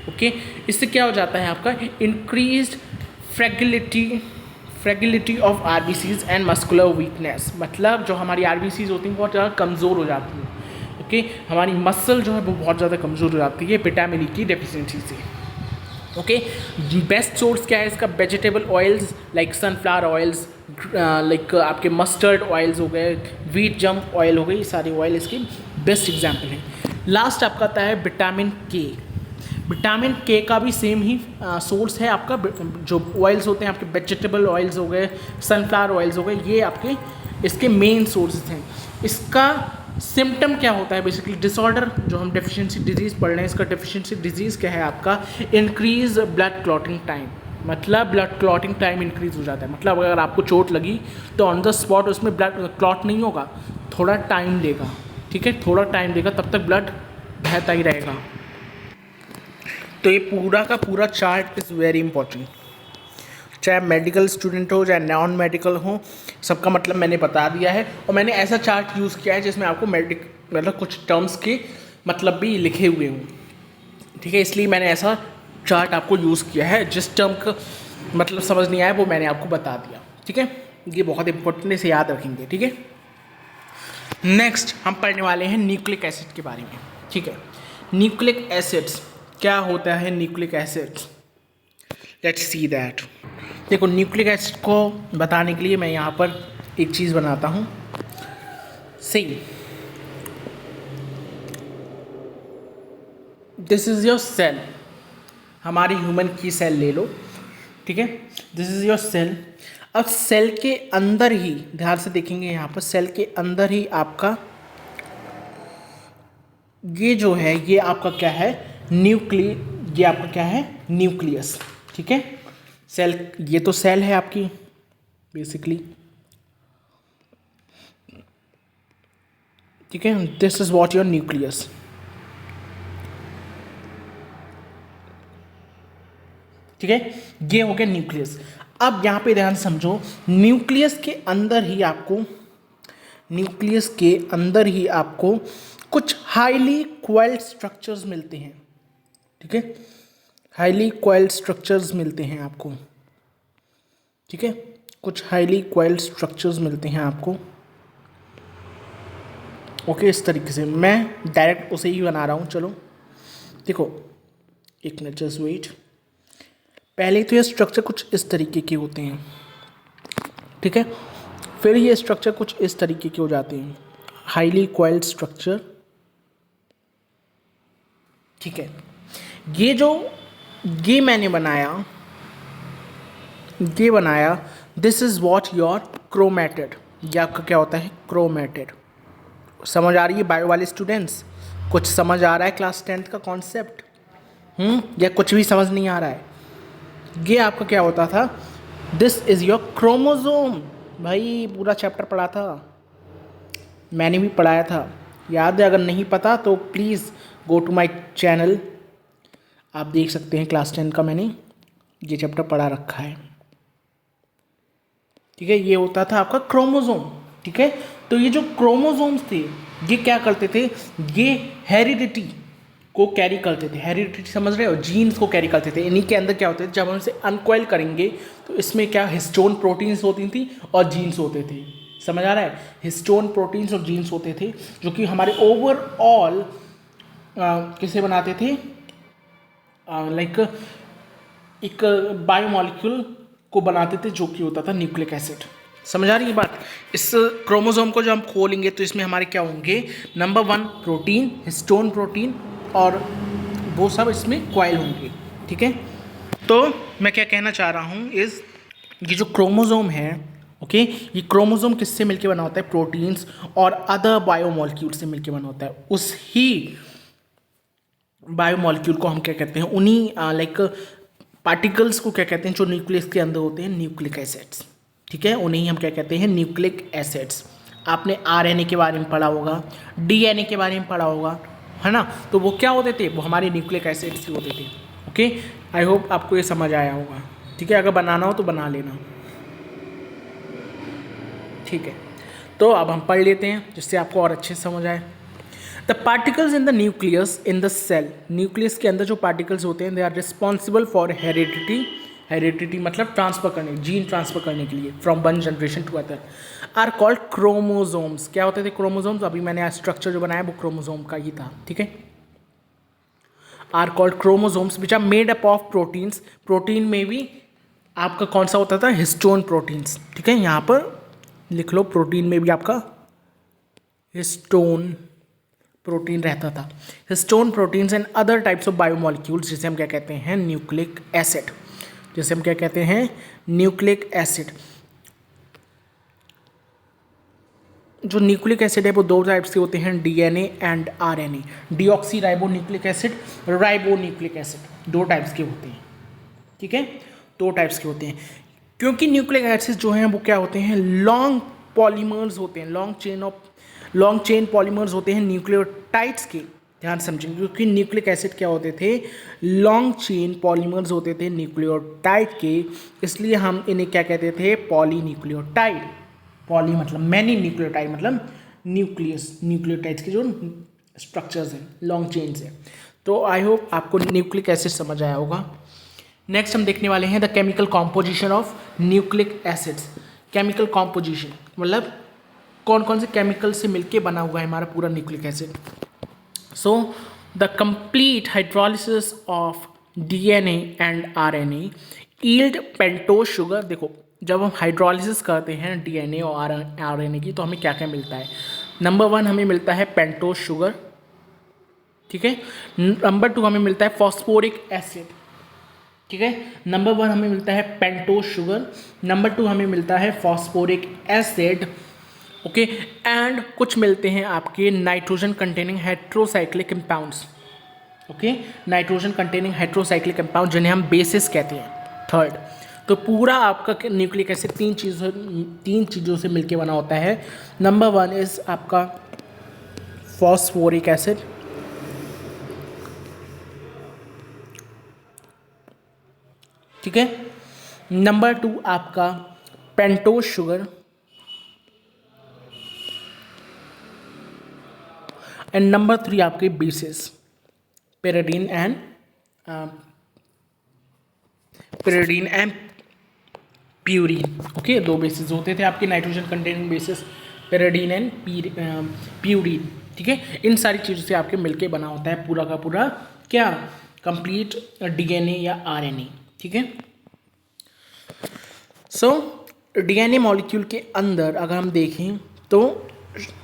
ओके। इससे क्या हो जाता है आपका increased fragility of RBCs and muscular weakness, मतलब जो हमारी आरबीसीज होती हैं बहुत ज़्यादा कमज़ोर हो जाती हैं, ओके। हमारी मसल जो है वो बहुत ज़्यादा कमज़ोर हो जाती है विटामिन ई की डेफिशिएंसी से, ओके। बेस्ट सोर्स क्या है इसका, vegetable oils like sunflower oils, like आपके मस्टर्ड ऑयल्स हो गए, व्हीट जम्प ऑयल हो गई, ये सारे ऑयल इसके बेस्ट एग्जाम्पल हैं। लास्ट आपका आता है विटामिन के। विटामिन के का भी सेम ही सोर्स है आपका, जो ऑयल्स होते हैं आपके वेजिटेबल ऑयल्स हो गए, सनफ्लावर ऑयल्स हो गए, ये आपके इसके मेन सोर्सेज हैं। इसका सिम्टम क्या होता है बेसिकली डिसऑर्डर, जो हम डेफिशिएंसी डिजीज़ पढ़ रहे हैं, इसका डेफिशिएंसी डिजीज़ क्या है आपका, इंक्रीज ब्लड क्लॉटिंग टाइम, मतलब ब्लड क्लॉटिंग टाइम इंक्रीज हो जाता है। मतलब अगर आपको चोट लगी तो ऑन द स्पॉट उसमें ब्लड क्लॉट नहीं होगा, थोड़ा टाइम लेगा, ठीक है, थोड़ा टाइम लेगा, तब तक ब्लड बहता ही रहेगा। तो ये पूरा का पूरा चार्ट इज़ वेरी इंपॉर्टेंट, चाहे मेडिकल स्टूडेंट हो चाहे नॉन मेडिकल हो, सबका मतलब मैंने बता दिया है। और मैंने ऐसा चार्ट यूज़ किया है जिसमें आपको मतलब कुछ टर्म्स के मतलब भी लिखे हुए हों, ठीक है, इसलिए मैंने ऐसा चार्ट आपको यूज़ किया है। जिस टर्म का मतलब समझ नहीं आया वो मैंने आपको बता दिया, ठीक है, ये बहुत इंपॉर्टेंट है, इसे याद रखेंगे, ठीक है। नेक्स्ट हम पढ़ने वाले हैं न्यूक्लिक एसिड के बारे में, ठीक है। न्यूक्लिक एसिड्स क्या होता है, nucleic acids, let's see that. देखो न्यूक्लिक एसिड को बताने के लिए मैं यहाँ पर एक चीज़ बनाता हूँ, see this is your cell, हमारी ह्यूमन की सेल ले लो, ठीक है, दिस इज़ योर सेल। अब सेल के अंदर ही ध्यान से देखेंगे, यहाँ पर सेल के अंदर ही आपका ये जो है ये आपका क्या है, ये आपका क्या है, न्यूक्लियस, ठीक है। सेल, ये तो सेल है आपकी बेसिकली, ठीक है, this is what your nucleus, ठीक है, ये हो गया न्यूक्लियस। अब यहाँ पे ध्यान समझो, न्यूक्लियस के अंदर ही आपको कुछ हाईली क्वाइल्ड स्ट्रक्चर्स मिलते हैं, ठीक है, हाईली क्वाइल्ड स्ट्रक्चर्स मिलते हैं आपको, ठीक है, कुछ हाईली क्वाइल्ड स्ट्रक्चर्स मिलते हैं आपको, ओके। इस तरीके से मैं डायरेक्ट उसे ही बना रहा हूँ, चलो देखो एक मिनट, जस्ट वेट। पहले तो ये स्ट्रक्चर कुछ इस तरीके के होते हैं, ठीक है, फिर ये स्ट्रक्चर कुछ इस तरीके के हो जाते हैं, हाईली क्वाइल्ड स्ट्रक्चर, ठीक है। ये मैंने बनाया, this is what your chromatid, ये आपका क्या होता है, क्रोमेटिड। समझ आ रही है बायो वाले स्टूडेंट्स, कुछ समझ आ रहा है क्लास 10th का कॉन्सेप्ट, या कुछ भी समझ नहीं आ रहा है। ये आपका क्या होता था, दिस इज योर क्रोमोसोम, भाई पूरा चैप्टर पढ़ा था, मैंने भी पढ़ाया था, याद है, अगर नहीं पता तो please go to my channel, आप देख सकते हैं, क्लास 10 का मैंने ये चैप्टर पढ़ा रखा है, ठीक है। ये होता था आपका क्रोमोसोम, ठीक है। तो ये जो क्रोमोसोम्स थे ये क्या करते थे, ये हेरिडिटी को कैरी करते थे, हेरिडिटी समझ रहे हो, जीन्स को कैरी करते थे। इन्हीं के अंदर क्या होते थे, जब हम इसे अनकॉइल करेंगे तो इसमें क्या हिस्टोन प्रोटीन्स होती थी और जीन्स होते थे, समझ आ रहा है, हिस्टोन प्रोटीन्स और जीन्स होते थे, जो कि हमारे ओवरऑल किसे बनाते थे, लाइक एक बायोमॉलिक्यूल को बनाते थे, जो कि होता था न्यूक्लिक एसिड। समझ आ रही है बात। इस क्रोमोसोम को जो हम खोलेंगे तो इसमें हमारे क्या होंगे, नंबर 1 प्रोटीन, हिस्टोन प्रोटीन, और वो सब इसमें कॉइल होंगे, ठीक है। तो मैं क्या कहना चाह रहा हूँ इस, ये जो क्रोमोसोम है, ओके, ये क्रोमोसोम किससे मिलके बना होता है, प्रोटीन्स और अदर बायोमॉलिक्यूल से मिलके बना होता है। उस ही बायोमॉलिक्यूल को हम क्या कहते हैं, उन्हीं लाइक पार्टिकल्स को क्या कहते हैं, जो न्यूक्लियस के अंदर होते हैं, न्यूक्लिक एसिड्स, ठीक है, उन्हें ही हम क्या कहते हैं, न्यूक्लिक एसिड्स। आपने आरएनए के बारे में पढ़ा होगा, डीएनए के बारे में पढ़ा होगा, है ना, तो वो क्या होते थे, वो हमारे न्यूक्लिक एसिड्स ही होते थे, ओके। आई होप आपको ये समझ आया होगा, ठीक है, अगर बनाना हो तो बना लेना, ठीक है। तो अब हम पढ़ लेते हैं जिससे आपको और अच्छे से समझ आए। The particles in the nucleus in the cell, nucleus के अंदर जो पार्टिकल्स होते हैं, they are responsible for heredity मतलब ट्रांसफर करने, जीन ट्रांसफर करने के लिए, from one generation to other, are called chromosomes. क्या होते थे क्रोमोसोम्स, अभी मैंने स्ट्रक्चर जो बनाया वो क्रोमोसोम का ही था, ठीक है। Are called chromosomes which are made up of proteins, protein में भी आपका कौन सा होता था, हिस्टोन प्रोटीन्स, ठीक है, यहाँ पर लिख लो, प्रोटीन में भी आपका हिस्टोन प्रोटीन रहता था। Histone proteins and other types of biomolecules, जिसे हम क्या कहते हैं, न्यूक्लिक एसिड, जिसे हम क्या कहते हैं, न्यूक्लिक एसिड। जो न्यूक्लिक एसिड है वो दो टाइप्स के होते हैं, DNA and RNA. Deoxy ribo nucleic acid, ribo nucleic acid, दो टाइप्स के होते हैं, ठीक है, दो टाइप्स के होते हैं। क्योंकि न्यूक्लिक एसिड जो हैं वो क्या होते हैं, लॉन्ग पॉलीमर्स होते हैं, लॉन्ग चेन पॉलीमर्स होते हैं न्यूक्लियोटाइड्स के, ध्यान समझेंगे, क्योंकि न्यूक्लिक एसिड क्या होते थे, लॉन्ग चेन पॉलीमर्स होते थे न्यूक्लियोटाइड के, इसलिए हम इन्हें क्या कहते थे, पॉलीन्यूक्लियोटाइड। पॉली मतलब मैनी, न्यूक्लियोटाइड मतलब न्यूक्लियस, न्यूक्लियोटाइड्स के जो स्ट्रक्चर्स हैं, लॉन्ग चेन्स हैं। तो आई होप आपको न्यूक्लिक एसिड समझ आया होगा। नेक्स्ट हम देखने वाले हैं the chemical composition of nucleic acids. Chemical composition मतलब कौन कौन से केमिकल से मिलके बना हुआ है हमारा पूरा nucleic acid. So the complete hydrolysis of DNA and RNA yield pentose sugar. देखो जब हम हाइड्रोलिसिस करते हैं डीएनए और आरएनए की तो हमें क्या क्या मिलता है। नंबर 1 हमें मिलता है पेंटोज शुगर, ठीक है। नंबर 2 हमें मिलता है फॉस्फोरिक एसिड, ठीक है। नंबर 1 हमें मिलता है पेंटोज शुगर, नंबर 2 हमें मिलता है फॉस्फोरिक एसिड, ओके। एंड कुछ मिलते हैं आपके nitrogen containing heterocyclic compounds, okay, nitrogen containing heterocyclic compound जिन्हें हम बेसिस कहते हैं, थर्ड। तो पूरा आपका न्यूक्लिक एसिड तीन चीज़ों से मिलके बना होता है। नंबर 1 इज आपका फॉस्फोरिक एसिड, ठीक है। नंबर 2 आपका पेंटोज शुगर, एंड नंबर 3 आपके basis pyridine and purine, okay. दो बेसिस होते थे आपके nitrogen containing basis, pyridine and purine, ठीक है। इन सारी चीज़ों से आपके मिलके बना होता है पूरा का पूरा क्या, कंप्लीट डीएनए या आरएनए, ठीक है। सो डीएनए मॉलिक्यूल के अंदर अगर हम देखें तो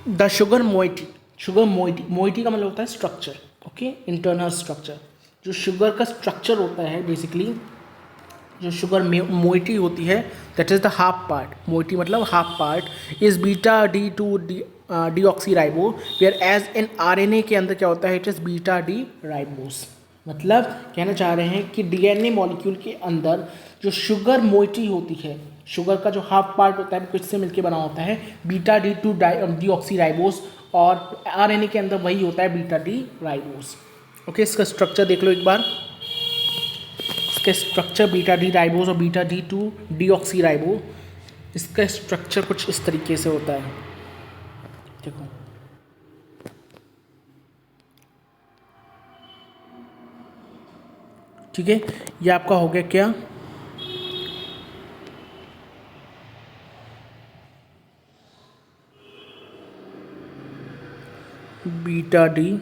द शुगर मोइटी का मतलब होता है स्ट्रक्चर, ओके, इंटरनल स्ट्रक्चर। जो शुगर का स्ट्रक्चर होता है बेसिकली, जो शुगर मोइटी होती है that is the half part, moiety मतलब half part is beta D two deoxy ribo, whereas in RNA के अंदर क्या होता है, it is beta D ribose. मतलब कहना चाह रहे हैं कि डीएनए मॉलिक्यूल के अंदर जो शुगर मोइटी होती है, शुगर का जो हाफ पार्ट होता है किससे मिलके बना होता है, beta D two deoxy ribose, और आरएनए के अंदर वही होता है बीटा डी राइबोस, ओके। इसका स्ट्रक्चर देख लो एक बार, इसका स्ट्रक्चर बीटा डी राइबोस और beta D two deoxy ribo, इसका स्ट्रक्चर कुछ इस तरीके से होता है, देखो, ठीक है। ये आपका हो गया क्या, बीटा डी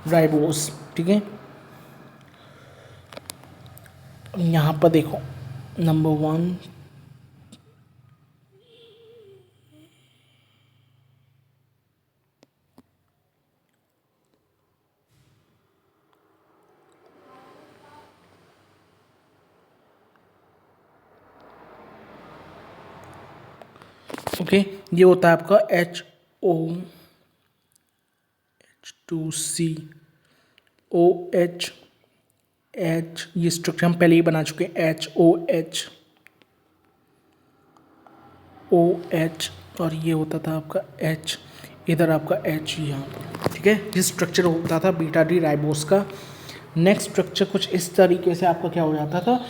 राइबोस, ठीक है। यहाँ पर देखो नंबर 1 ओके, ये होता है आपका H2COH, ये स्ट्रक्चर हम पहले ही बना चुके हैं, HOH, और ये होता था आपका H, इधर आपका H यहाँ पर, ठीक है। ये स्ट्रक्चर होता था बीटा डी राइबोस का। नेक्स्ट स्ट्रक्चर कुछ इस तरीके से आपका क्या हो जाता था,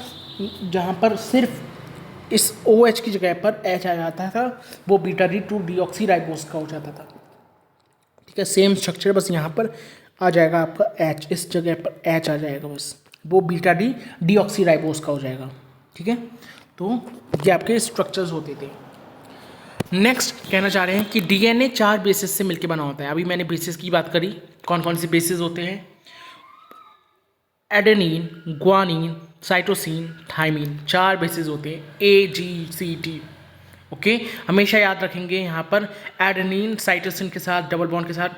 जहाँ पर सिर्फ इस OH की जगह पर H आ जाता था, वो beta D two deoxy ribose का हो जाता था, ठीक है। सेम स्ट्रक्चर, बस यहाँ पर आ जाएगा आपका H, इस जगह पर H आ जाएगा, बस वो बीटा डी डीऑक्सी राइबोस का हो जाएगा, ठीक है। तो ये आपके स्ट्रक्चर्स होते थे। नेक्स्ट कहना चाह रहे हैं कि डीएनए 4 बेसिस से मिलकर बना होता है। अभी मैंने बेसिस की बात करी, कौन कौन से बेसिस होते हैं, adenine, guanine, cytosine, thymine, 4 basis होते हैं, AGCT, ओके। हमेशा याद रखेंगे यहाँ पर एडेनिन साइटोसिन के साथ डबल बॉन्ड के साथ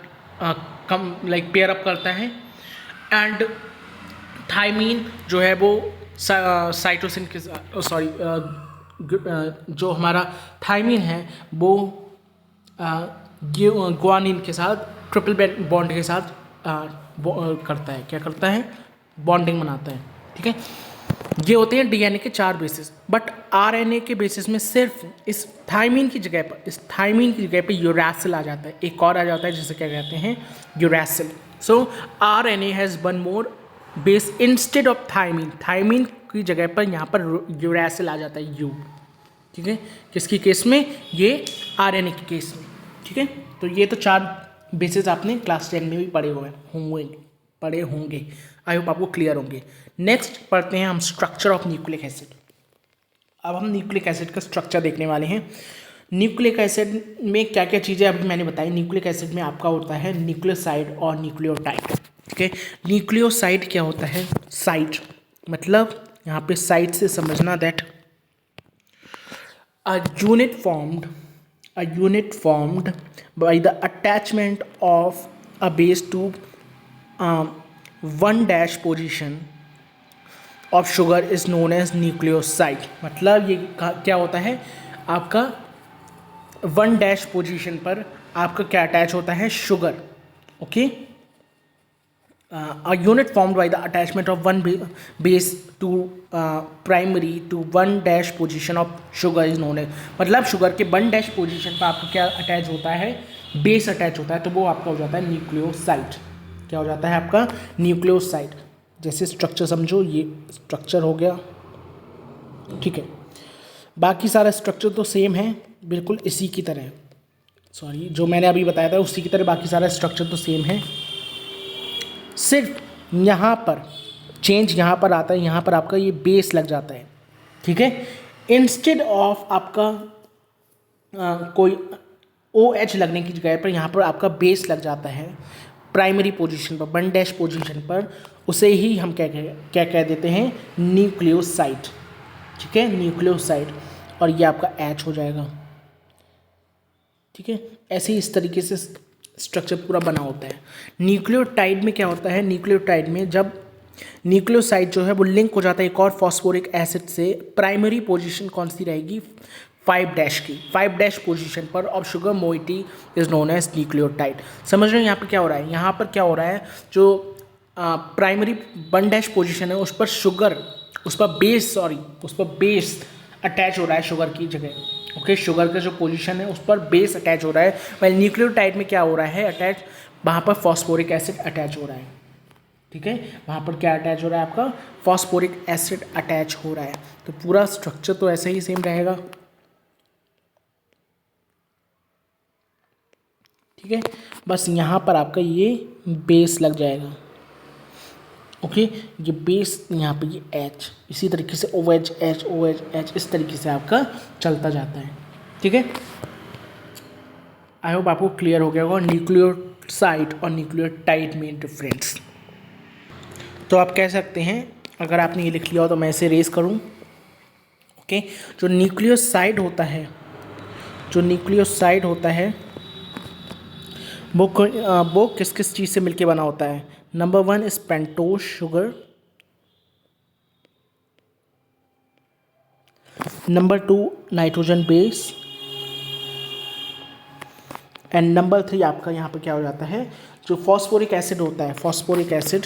पेयर अप करता है, एंड थाइमिन जो है वो साइटोसिन के साथ जो हमारा थायमिन है वो ग्वानिन के साथ ट्रिपल बॉन्ड के साथ करता है, क्या करता है, बॉन्डिंग बनाता है। ठीक है, ये होते हैं डीएनए के 4 बेसिस, बट आरएनए के बेसिस में सिर्फ इस थायमिन की जगह पे यूरैसिल आ जाता है, एक और आ जाता है जिसे क्या कहते हैं, uracil. So RNA has one more base instead of thymine की जगह पर यहाँ पर यूरैसिल आ जाता है, यू। ठीक है, किसकी केस में, ये आरएनए के केस में। ठीक है, तो ये तो 4 बेसिस आपने क्लास 10 में भी पढ़े होंगे। आई होप आपको क्लियर होंगे। नेक्स्ट पढ़ते हैं हम स्ट्रक्चर ऑफ न्यूक्लिक एसिड। अब हम न्यूक्लिक एसिड का स्ट्रक्चर देखने वाले हैं। न्यूक्लिक एसिड में क्या क्या चीज़ें अभी मैंने बताई। न्यूक्लिक एसिड में आपका होता है न्यूक्लियोसाइड और न्यूक्लियोटाइड। ठीक है, न्यूक्लियोसाइड क्या होता है, साइट मतलब यहाँ पे साइट से समझना that a unit formed by the attachment of a base to one dash position of sugar is known as nucleoside। मतलब ये क्या होता है, आपका 1 डैश पोजीशन पर आपका क्या अटैच होता है, sugar. Okay, a unit formed by the attachment of one base to primary to 1 dash position of sugar is known as, मतलब शुगर के 1 डैश पोजीशन पर आपका क्या अटैच होता है, बेस अटैच होता है, तो वो आपका हो जाता है न्यूक्लियोसाइड। क्या हो जाता है आपका, न्यूक्लियोसाइड। जैसे स्ट्रक्चर समझो, ये स्ट्रक्चर हो गया। ठीक है, बाकी सारा स्ट्रक्चर तो सेम है, बिल्कुल इसी की तरह, सॉरी जो मैंने अभी बताया था उसी की तरह बाकी सारा स्ट्रक्चर तो सेम है। सिर्फ यहाँ पर चेंज यहाँ पर आता है, यहाँ पर आपका ये बेस लग जाता है। ठीक है, इंस्टेड ऑफ आपका कोई OH लगने की जगह पर यहाँ पर आपका बेस लग जाता है प्राइमरी पोजीशन पर, 1 डैश पोजीशन पर, उसे ही हम क्या कह देते हैं, न्यूक्लियोसाइड। ठीक है, न्यूक्लियोसाइड, और ये आपका H हो जाएगा। ठीक है, ऐसे ही इस तरीके से स्ट्रक्चर पूरा बना होता है। न्यूक्लियोटाइड में क्या होता है, न्यूक्लियोटाइड में जब न्यूक्लियोसाइड जो है वो लिंक हो जाता है एक और फॉस्फोरिक एसिड से, प्राइमरी पोजीशन कौन सी रहेगी, 5 डैश की, 5 डैश पोजीशन पर, और sugar moiety is known as nucleotide. समझ रहे हो यहाँ पर क्या हो रहा है, यहाँ पर क्या हो रहा है, जो प्राइमरी 1 डैश पोजीशन है उस पर शुगर, उस पर बेस अटैच हो रहा है शुगर की जगह। ओके, शुगर का जो पोजीशन है उस पर बेस अटैच हो रहा है, वही न्यूक्लियोटाइड में क्या हो रहा है, अटैच, वहाँ पर फॉस्फोरिक एसिड अटैच हो रहा है। ठीक है, वहाँ पर क्या अटैच हो रहा है, आपका फॉस्फोरिक एसिड अटैच हो रहा है। तो पूरा स्ट्रक्चर तो ऐसे ही सेम रहेगा। ठीक है, बस यहाँ पर आपका ये बेस लग जाएगा। ओके, ये बेस यहाँ पे ये H, इसी तरीके से OH H OH H इस तरीके से आपका चलता जाता है। ठीक है, आई होप आपको क्लियर हो गया होगा न्यूक्लियोसाइड और न्यूक्लियोटाइड में डिफरेंस। तो आप कह सकते हैं, अगर आपने ये लिख लिया हो तो मैं इसे रेज करूँ। ओके, जो न्यूक्लियोसाइड होता है वो किस किस चीज़ से मिलके बना होता है। Number 1 is pentose sugar, number 2 nitrogen base, and number 3 आपका यहाँ पर क्या हो जाता है, जो फॉस्फोरिक एसिड होता है, phosphoric acid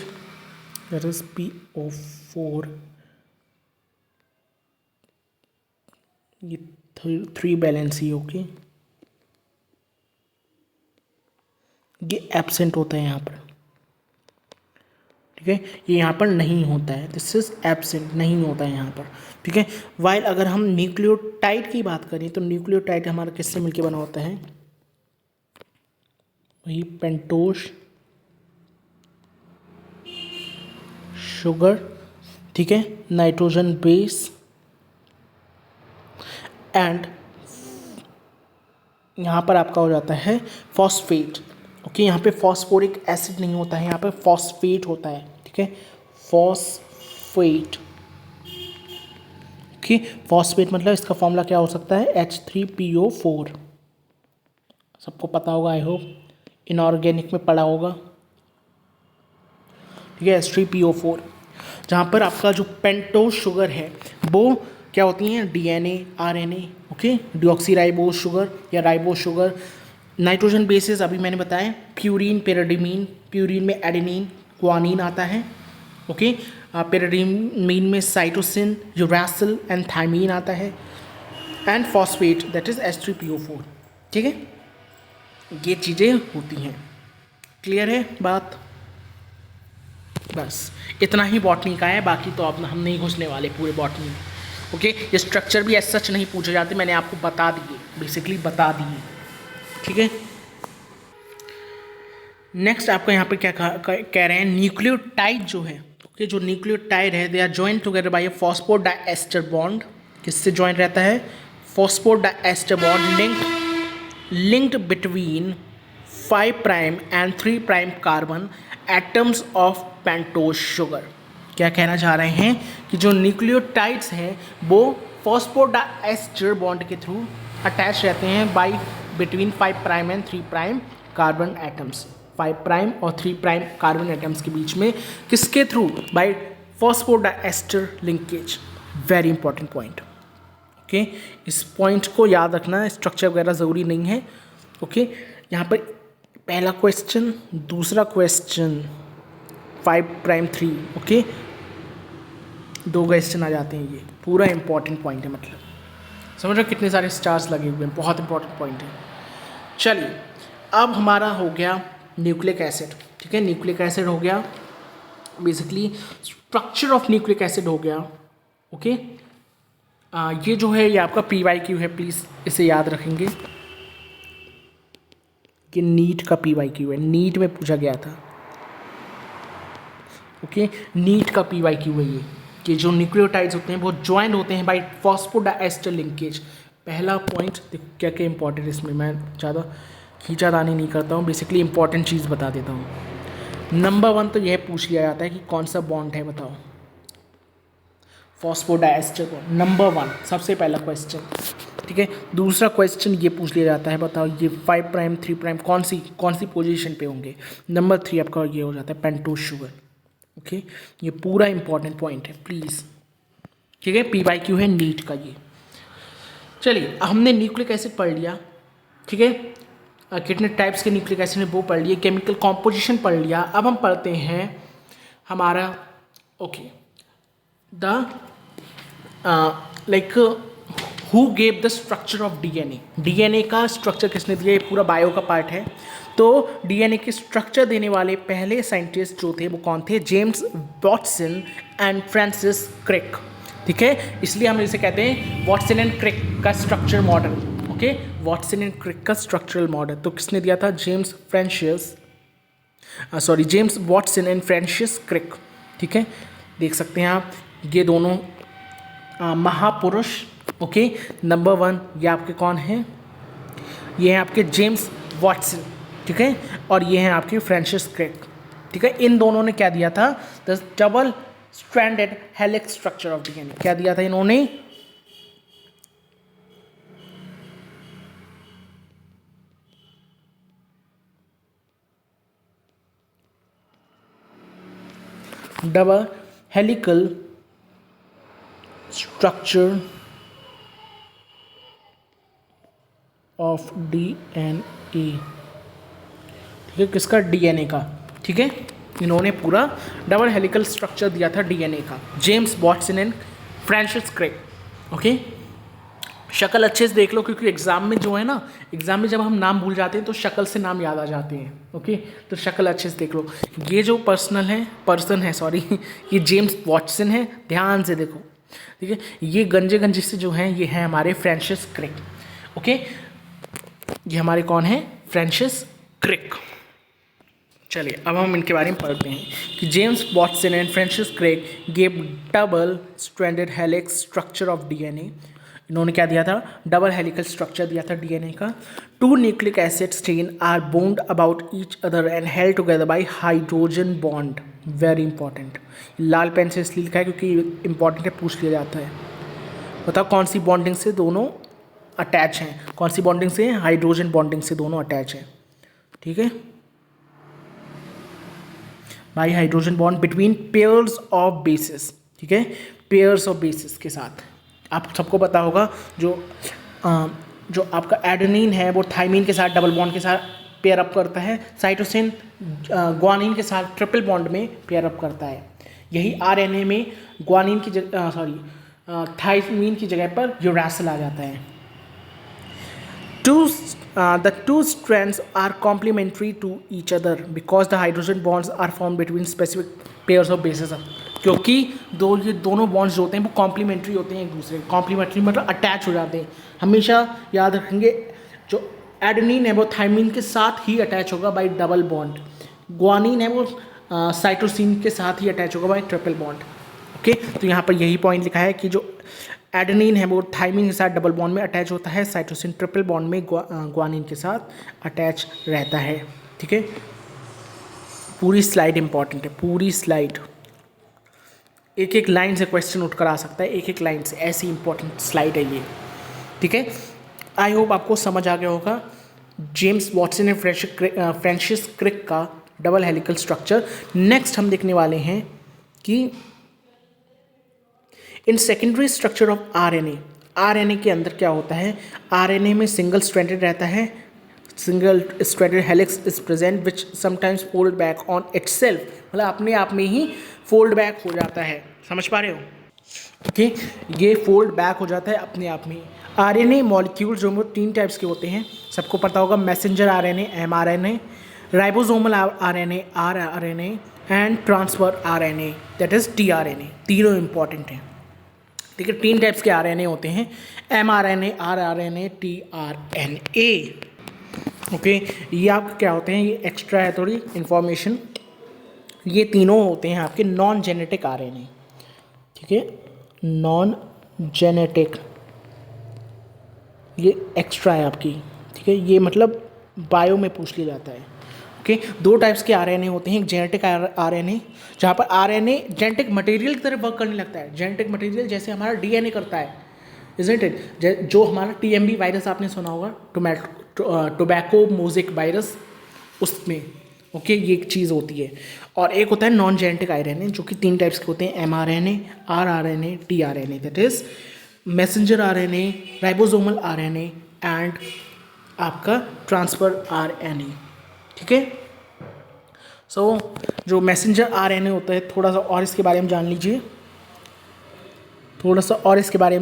that is PO4, ये 3 वैलेंसी। ओके, ये एब्सेंट होता है यहाँ पर। ठीक है, ये यहाँ पर नहीं होता है, दिस इज एब्सेंट, नहीं होता है यहाँ पर। ठीक है, वाइल अगर हम न्यूक्लियोटाइड की बात करें तो न्यूक्लियोटाइड हमारा किससे मिलके बना होता है, वही पेंटोज शुगर। ठीक है, नाइट्रोजन बेस एंड यहाँ पर आपका हो जाता है फॉस्फेट। ओके, यहाँ पे फॉस्फोरिक एसिड नहीं होता है, यहाँ पे फॉस्फेट होता है। ठीक है, फॉस्फेट। ओके, फॉस्फेट मतलब इसका फॉर्मूला क्या हो सकता है, H3PO4। सबको पता होगा, आई होप इनऑर्गेनिक में पढ़ा होगा। ठीक है, H3PO4, जहाँ पर आपका जो पेंटोज शुगर है वो क्या होती हैं? DNA, RNA, okay, deoxyribose sugar या राइबोज शुगर। नाइट्रोजन बेसिस अभी मैंने बताया, प्यूरिन, पेरिडीमिन, प्यूरिन में एडेनिन, ग्वानिन आता है, ओके, पेरिडीमिन में साइटोसिन, यूरासिल एंड थाइमीन आता है, and phosphate that is H3PO4, ठीक है, ये चीज़ें होती हैं। क्लियर है बात? बस इतना ही बॉटनी का है, बाकी तो अब हम नहीं घुसने वाले पूरे बॉटनी में, ओके। ये स्ट्रक्चर भी ऐसा सच नहीं पूछे जाते, मैंने आपको बता दिए, बेसिकली बता दिए, ठीक है। नेक्स्ट आपका यहाँ पे क्या कह रहे हैं, न्यूक्लियोटाइड जो है, ओके, जो न्यूक्लियोटाइड है, they are joint together by a phosphodiester bond. किससे जॉइंट रहता है? Phosphodiester bond linked between 5' and 3' carbon atoms of pentose sugar. क्या कहना चाह रहे हैं कि जो न्यूक्लियोटाइड्स हैं वो फॉस्फोडाइएस्टर बॉन्ड के थ्रू अटैच रहते हैं by between 5' and 3' carbon atoms, 5' और 3' कार्बन एटम्स के बीच में, किसके through? By phosphodiester linkage. Very important point, okay, इस पॉइंट को याद रखना, स्ट्रक्चर वगैरह ज़रूरी नहीं है, ओके। यहाँ पर पहला क्वेश्चन, दूसरा क्वेश्चन 5' 3, ओके, दो क्वेश्चन आ जाते हैं, ये पूरा इंपॉर्टेंट पॉइंट है, मतलब समझ रहे हो कितने सारे स्टार्स लगे हुए हैं, बहुत इंपॉर्टेंट पॉइंट है। चलिए अब हमारा हो गया न्यूक्लिक एसिड, ठीक है, न्यूक्लिक एसिड हो गया, basically structure of nucleic acid हो गया, ओके। ये जो है ये आपका PYQ है, प्लीज़ इसे याद रखेंगे कि नीट का PYQ है, नीट में पूछा गया था, ओके, नीट का PYQ है ये, कि जो न्यूक्लियोटाइड्स होते हैं वो ज्वाइन होते हैं बाय फॉस्फोडाइएस्टर लिंकेज। पहला पॉइंट देखो क्या क्या इंपॉर्टेंट है इसमें, मैं ज़्यादा खींचातानी नहीं करता हूँ, बेसिकली इंपॉर्टेंट चीज़ बता देता हूँ। नंबर 1 तो यह पूछ लिया जाता है कि कौन सा बॉन्ड है, बताओ, फॉस्फोडाइएस्टर बॉन्ड, नंबर 1 सबसे पहला क्वेश्चन, ठीक है। दूसरा क्वेश्चन ये पूछ लिया जाता है, बताओ ये 5' 3' कौन सी पोजीशन पे होंगे। नंबर 3 आपका ये हो जाता है पेंटोज शुगर, ओके, ये पूरा इंपॉर्टेंट पॉइंट है, प्लीज़, ठीक है, PYQ है नीट का ये। चलिए हमने न्यूक्लिक एसिड पढ़ लिया, ठीक है, कितने टाइप्स के न्यूक्लिक एसिड है वो पढ़ लिए, केमिकल कॉम्पोजिशन पढ़ लिया। अब हम पढ़ते हैं हमारा, okay, the like who gave the structure of DNA. DNA का स्ट्रक्चर किसने दिया? ये पूरा बायो का पार्ट है। तो डीएनए के स्ट्रक्चर देने वाले पहले साइंटिस्ट जो थे वो कौन थे? James Watson and Francis Crick, ठीक है, इसलिए हम इसे कहते हैं वाटसन एंड क्रिक का structure model, okay, Watson and Crick का स्ट्रक्चरल मॉडल। तो किसने दिया था? James Watson and Francis Crick, ठीक है, देख सकते हैं आप, ये दोनों महापुरुष, ओके। नंबर 1 ये आपके कौन हैं? ये हैं आपके जेम्स वाटसन, ठीक है, और ये हैं आपके फ्रांसिस क्रिक, ठीक है। इन दोनों ने क्या दिया था? The double stranded helix structure of DNA. क्या दिया था इन्होंने? Double helical structure of DNA, ठीक है, किसका? डीएनए का, ठीक है। इन्होंने पूरा डबल हेलिकल स्ट्रक्चर दिया था डीएनए का, James Watson and Francis Crick, okay. शक्ल अच्छे से देख लो, क्योंकि एग्जाम में जो है ना, एग्जाम में जब हम नाम भूल जाते हैं तो शक्ल से नाम याद आ जाते हैं, ओके। तो शक्ल अच्छे से देख लो। ये जो पर्सन है ये जेम्स वाटसन है, ध्यान से देखो, ठीक है। ये गंजे से जो हैं ये हैं हमारे फ्रांसिस क्रिक, ओके। ये हमारे कौन है? Francis Crick. चलिए अब हम इनके बारे में पढ़ते हैं कि James Watson and Francis Crick gave double stranded helix structure of DNA. इन्होंने क्या दिया था? डबल हेलिकल स्ट्रक्चर दिया था डीएनए का। 2 nucleic acid chain are bond about each other and held together by hydrogen bond. Very important, लाल pen से इसलिए लिखा है क्योंकि इंपॉर्टेंट है, पूछ लिया जाता है। बताओ कौन सी बॉन्डिंग से दोनों अटैच हैं? कौन सी बॉन्डिंग से? हाइड्रोजन बॉन्डिंग से दोनों अटैच हैं, ठीक है, by hydrogen bond between pairs of basis, ठीक है, पेयर्स ऑफ बेसिस के साथ आप सबको पता होगा जो आपका एडेनिन है वो थाइमिन के साथ डबल बॉन्ड के साथ पेयर अप करता है, साइटोसिन ग्वानिन के साथ ट्रिपल बॉन्ड में पेयर अप करता है। यही आरएनए में ग्वानिन की थाइमिन की जगह पर यूरासिल आ जाता है। The two strands are complementary to each other because the hydrogen bonds are formed between specific pairs of bases. क्योंकि ये दोनों बॉन्ड्स जो होते हैं वो कॉम्प्लीमेंट्री होते हैं एक दूसरे के, कॉम्प्लीमेंट्री मतलब अटैच हो जाते हैं। हमेशा याद रखेंगे जो एडेनिन है वो थाइमिन के साथ ही अटैच होगा बाय डबल बॉन्ड, ग्वानिन है वो साइटोसिन के साथ ही अटैच होगा बाय ट्रिपल बॉन्ड। ओके, तो यहाँ पर यही पॉइंट लिखा है कि जो एडेनिन है वो थाइमिन के साथ डबल बॉन्ड में अटैच होता है, साइटोसिन ट्रिपल बॉन्ड में ग्वानिन के साथ अटैच रहता है। ठीक है, पूरी स्लाइड इंपॉर्टेंट है, पूरी स्लाइड एक एक लाइन से क्वेश्चन उठ कर आ सकता है, एक एक लाइन से, ऐसी इंपॉर्टेंट स्लाइड है ये। ठीक है, आई होप आपको समझ आ गया होगा James Watson and Francis Crick का डबल हेलिकल स्ट्रक्चर। नेक्स्ट हम देखने वाले हैं कि in secondary structure of RNA के अंदर क्या होता है। आरएनए में सिंगल स्ट्रैंडेड रहता है, single stranded helix is present which sometimes fold back on itself, मतलब अपने आप में ही फोल्ड बैक हो जाता है। समझ पा रहे हो? ओके, ये फोल्ड बैक हो जाता है अपने आप में। आरएनए मॉलिक्यूल जो वो 3 टाइप्स के होते हैं, सबको पता होगा, messenger RNA mRNA, ribosomal RNA rRNA and transfer RNA that is tRNA। तीनों इंपॉर्टेंट हैं। ठीक है, 3 टाइप्स के आरएनए होते हैं, mRNA, rRNA, tRNA। ओके, ये आपके क्या होते हैं, ये एक्स्ट्रा है थोड़ी इन्फॉर्मेशन। ये तीनों होते हैं आपके नॉन जेनेटिक आरएनए। ठीक है, नॉन जेनेटिक, ये एक्स्ट्रा है आपकी। ठीक है, ये मतलब बायो में पूछ लिया जाता है। ओके, 2 टाइप्स के आरएनए होते हैं, एक जेनेटिक आरएनए जहाँ पर आरएनए जेनेटिक मटेरियल की तरह वर्क करने लगता है। जेनेटिक मटेरियल जैसे हमारा डीएनए करता है, इजंट इट? जो हमारा टीएमबी वायरस आपने सुना होगा, टोबैको मोज़ेक वायरस, उसमें ओके ये एक चीज़ होती है। और एक होता है नॉन जेनेटिक आरएनए जो कि 3 टाइप्स के होते हैं, mRNA, rRNA, tRNA that is messenger RNA, ribosomal RNA and आपका ट्रांसफर आरएनए। ठीक है, सो जो मैसेंजर आरएनए होता है, थोड़ा सा और इसके बारे में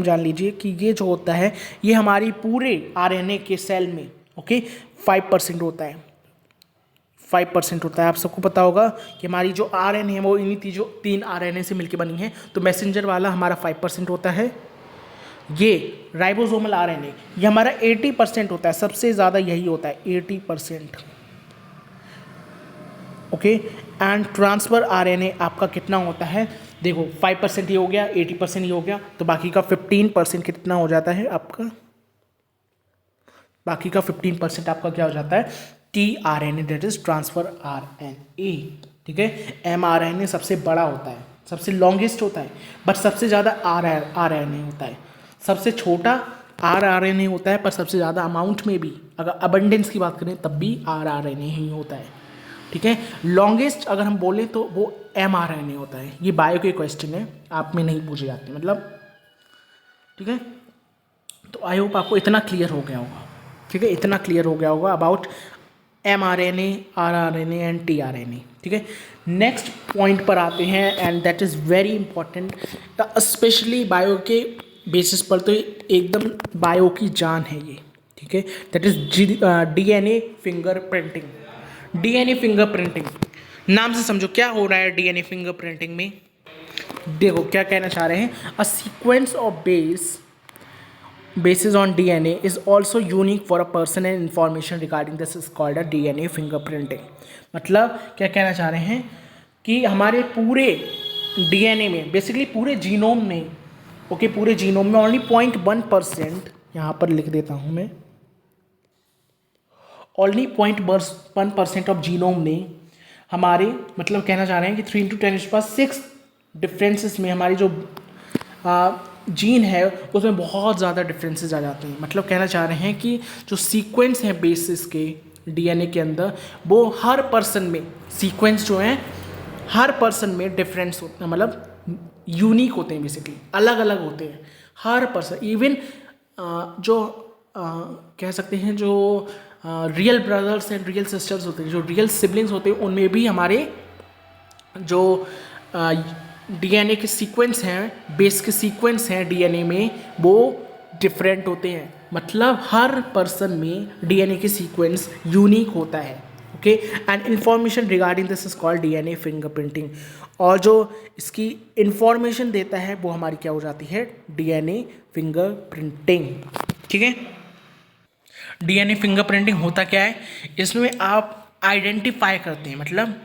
जान लीजिए, कि ये जो होता है ये हमारी पूरे आरएनए के सेल में ओके 5% होता है, 5% होता है। आप सबको पता होगा कि हमारी जो आरएनए है वो इन्हीं जो 3 आरएनए से मिलकर बनी है। तो मैसेंजर वाला हमारा 5% होता है, ये राइबोसोमल आरएनए ये हमारा 80% होता है, सबसे ज़्यादा यही होता है 80%। ओके, एंड ट्रांसफर आरएनए आपका कितना होता है, देखो 5% ही हो गया, 80% ही हो गया, तो बाकी का 15% कितना हो जाता है आपका, बाकी का 15% आपका क्या हो जाता है, tRNA that is transfer RNA. ठीक है, mRNA सबसे बड़ा होता है, सबसे लॉन्गेस्ट होता है, बट सबसे ज़्यादा rRNA होता है। सबसे छोटा rRNA होता है, पर सबसे ज़्यादा अमाउंट में भी, अगर अबंडेंस की बात करें तब भी rRNA ही होता है। ठीक है, लॉन्गेस्ट अगर हम बोलें तो वो mRNA होता है। ये बायो के क्वेश्चन है, आप में नहीं पूछे जाते मतलब। ठीक है, तो आई होप आपको इतना क्लियर हो गया होगा। ठीक है, इतना क्लियर हो गया होगा about mRNA, rRNA and tRNA। ठीक है, नेक्स्ट पॉइंट पर आते हैं and that is very important, specially bio के बेसिस पर तो एकदम बायो की जान है ये। ठीक है, that is DNA fingerprinting. DNA fingerprinting नाम से समझो क्या हो रहा है DNA फिंगरप्रिंटिंग में। देखो क्या कहना चाह रहे हैं, a sequence of bases on DNA is also unique for a person and information regarding this is called a DNA fingerprinting। मतलब क्या कहना चाह रहे हैं कि हमारे पूरे DNA में, बेसिकली पूरे जीनोम में, ओके पूरे जीनोम में ओनली 0.1%, यहाँ पर लिख देता हूँ मैं, ओनली 0.1% ऑफ जीनोम में हमारे, मतलब कहना चाह रहे हैं कि 3 × 10⁶ डिफरेंसेस में हमारी जो जीन है उसमें बहुत ज़्यादा डिफरेंसेस आ जाते हैं। मतलब कहना चाह रहे हैं कि जो सीक्वेंस हैं बेसिस के डीएनए के अंदर, वो हर पर्सन में सीक्वेंस जो हैं हर पर्सन में डिफरेंस होते हैं, मतलब यूनिक होते हैं, बेसिकली अलग अलग होते हैं हर पर्सन, इवन जो कह सकते हैं जो real brothers and real sisters होते हैं, जो रियल सिबलिंग्स होते हैं, उनमें भी हमारे जो डीएनए के सीक्वेंस हैं, बेस के सीक्वेंस हैं डीएनए में, वो डिफरेंट होते हैं। मतलब हर पर्सन में डीएनए के सीक्वेंस यूनिक होता है। Okay, and information regarding this is called DNA fingerprinting. और जो इसकी इंफॉर्मेशन देता है वो हमारी क्या हो जाती है, डीएनए फिंगरप्रिंटिंग। ठीक है, डीएनए फिंगरप्रिंटिंग होता क्या है, इसमें आप आइडेंटिफाई करते हैं, मतलब